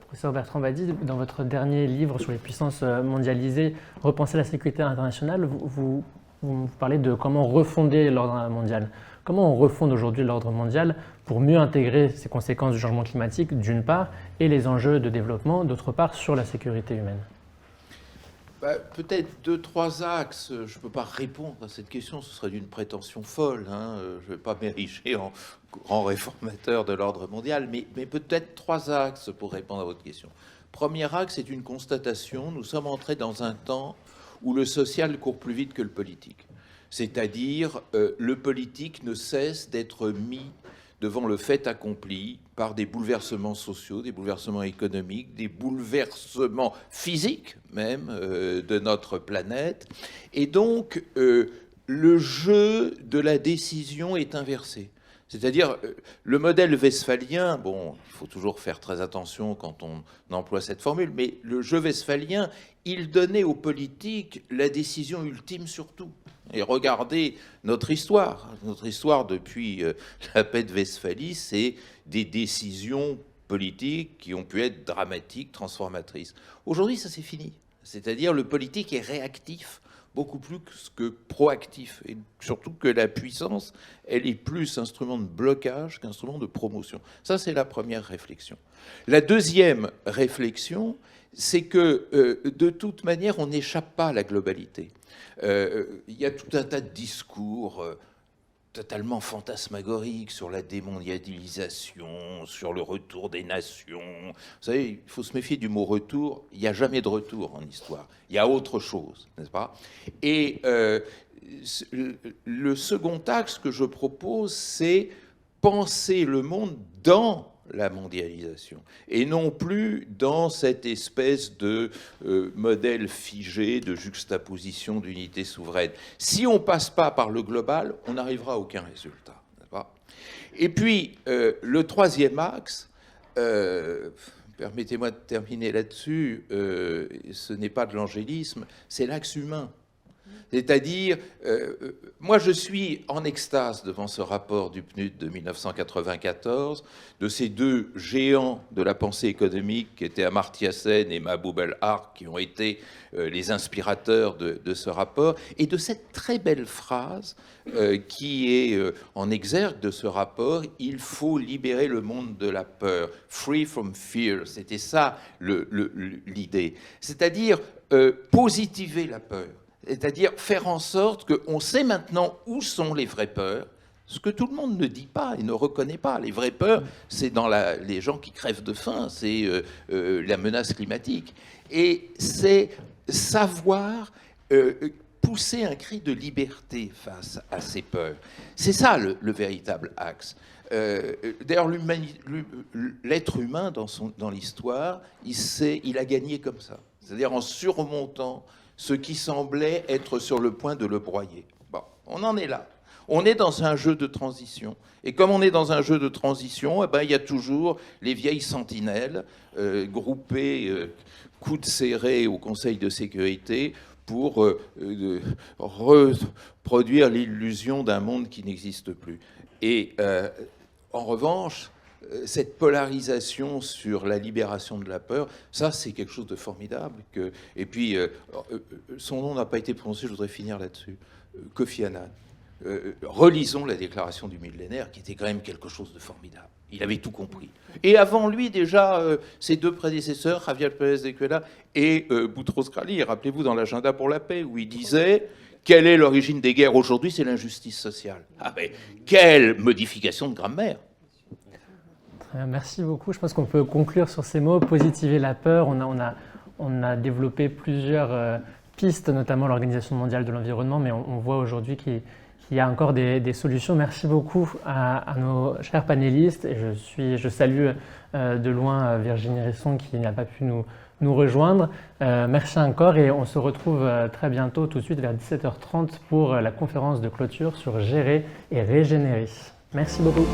professeur Bertrand Badi, dans votre dernier livre sur les puissances mondialisées, Repenser la sécurité internationale, vous parlez de comment refonder l'ordre mondial. Comment on refonde aujourd'hui l'ordre mondial pour mieux intégrer ces conséquences du changement climatique, d'une part, et les enjeux de développement, d'autre part, sur la sécurité humaine ? Peut-être 2-3 axes. Je ne peux pas répondre à cette question, ce serait d'une prétention folle. Hein. Je ne vais pas m'ériger en grand réformateur de l'ordre mondial, mais peut-être 3 axes pour répondre à votre question. Premier axe, c'est une constatation. Nous sommes entrés dans un temps où le social court plus vite que le politique. C'est-à-dire, le politique ne cesse d'être mis devant le fait accompli par des bouleversements sociaux, des bouleversements économiques, des bouleversements physiques même de notre planète. Et donc, le jeu de la décision est inversé. C'est-à-dire, le modèle westphalien, bon, il faut toujours faire très attention quand on emploie cette formule, mais le jeu westphalien, il donnait aux politiques la décision ultime sur tout. Et regardez notre histoire. Notre histoire depuis la paix de Westphalie, c'est des décisions politiques qui ont pu être dramatiques, transformatrices. Aujourd'hui, ça c'est fini. C'est-à-dire, le politique est réactif, beaucoup plus que proactif. Et surtout que la puissance, elle est plus instrument de blocage qu'instrument de promotion. Ça, c'est la première réflexion. La deuxième réflexion, c'est que, de toute manière, on n'échappe pas à la globalité. Il y a tout un tas de discours totalement fantasmagoriques sur la démondialisation, sur le retour des nations. Vous savez, il faut se méfier du mot retour. Il n'y a jamais de retour en histoire. Il y a autre chose, n'est-ce pas? Et le second axe que je propose, c'est penser le monde dans la mondialisation, et non plus dans cette espèce de modèle figé, de juxtaposition d'unité souveraine. Si on ne passe pas par le global, on n'arrivera à aucun résultat. Et puis, le troisième axe, permettez-moi de terminer là-dessus, ce n'est pas de l'angélisme, c'est l'axe humain. C'est-à-dire, moi je suis en extase devant ce rapport du PNUD de 1994, de ces deux géants de la pensée économique qui étaient Amartya Sen et Mahbub el-Harb, qui ont été les inspirateurs de ce rapport, et de cette très belle phrase qui est en exergue de ce rapport: il faut libérer le monde de la peur, free from fear. C'était ça l'idée, c'est-à-dire positiver la peur. C'est-à-dire faire en sorte qu'on sait maintenant où sont les vraies peurs, ce que tout le monde ne dit pas et ne reconnaît pas. Les vraies peurs, c'est dans les gens qui crèvent de faim, c'est la menace climatique. Et c'est savoir pousser un cri de liberté face à ces peurs. C'est ça le véritable axe. D'ailleurs, l'être humain, dans l'histoire, il a gagné comme ça. C'est-à-dire en surmontant ce qui semblait être sur le point de le broyer. Bon, on en est là. On est dans un jeu de transition. Et comme on est dans un jeu de transition, eh ben, il y a toujours les vieilles sentinelles groupées, coudes serrés au Conseil de sécurité pour reproduire l'illusion d'un monde qui n'existe plus. Et en revanche, cette polarisation sur la libération de la peur, ça c'est quelque chose de formidable. Et puis, son nom n'a pas été prononcé, je voudrais finir là-dessus. Kofi Annan. Relisons la déclaration du millénaire, qui était quand même quelque chose de formidable. Il avait tout compris. Et avant lui, déjà, ses deux prédécesseurs, Javier Pérez de Cuellar et Boutros Ghali, rappelez-vous dans l'agenda pour la paix, où il disait: quelle est l'origine des guerres aujourd'hui? C'est l'injustice sociale. Ah ben, quelle modification de grammaire! Merci beaucoup. Je pense qu'on peut conclure sur ces mots, positiver la peur. On a développé plusieurs pistes, notamment l'Organisation mondiale de l'environnement, mais on voit aujourd'hui qu'il y a encore des solutions. Merci beaucoup à nos chers panélistes. Et je salue de loin Virginie Risson qui n'a pas pu nous rejoindre. Merci encore et on se retrouve très bientôt, tout de suite vers 17h30 pour la conférence de clôture sur gérer et régénérer. Merci beaucoup.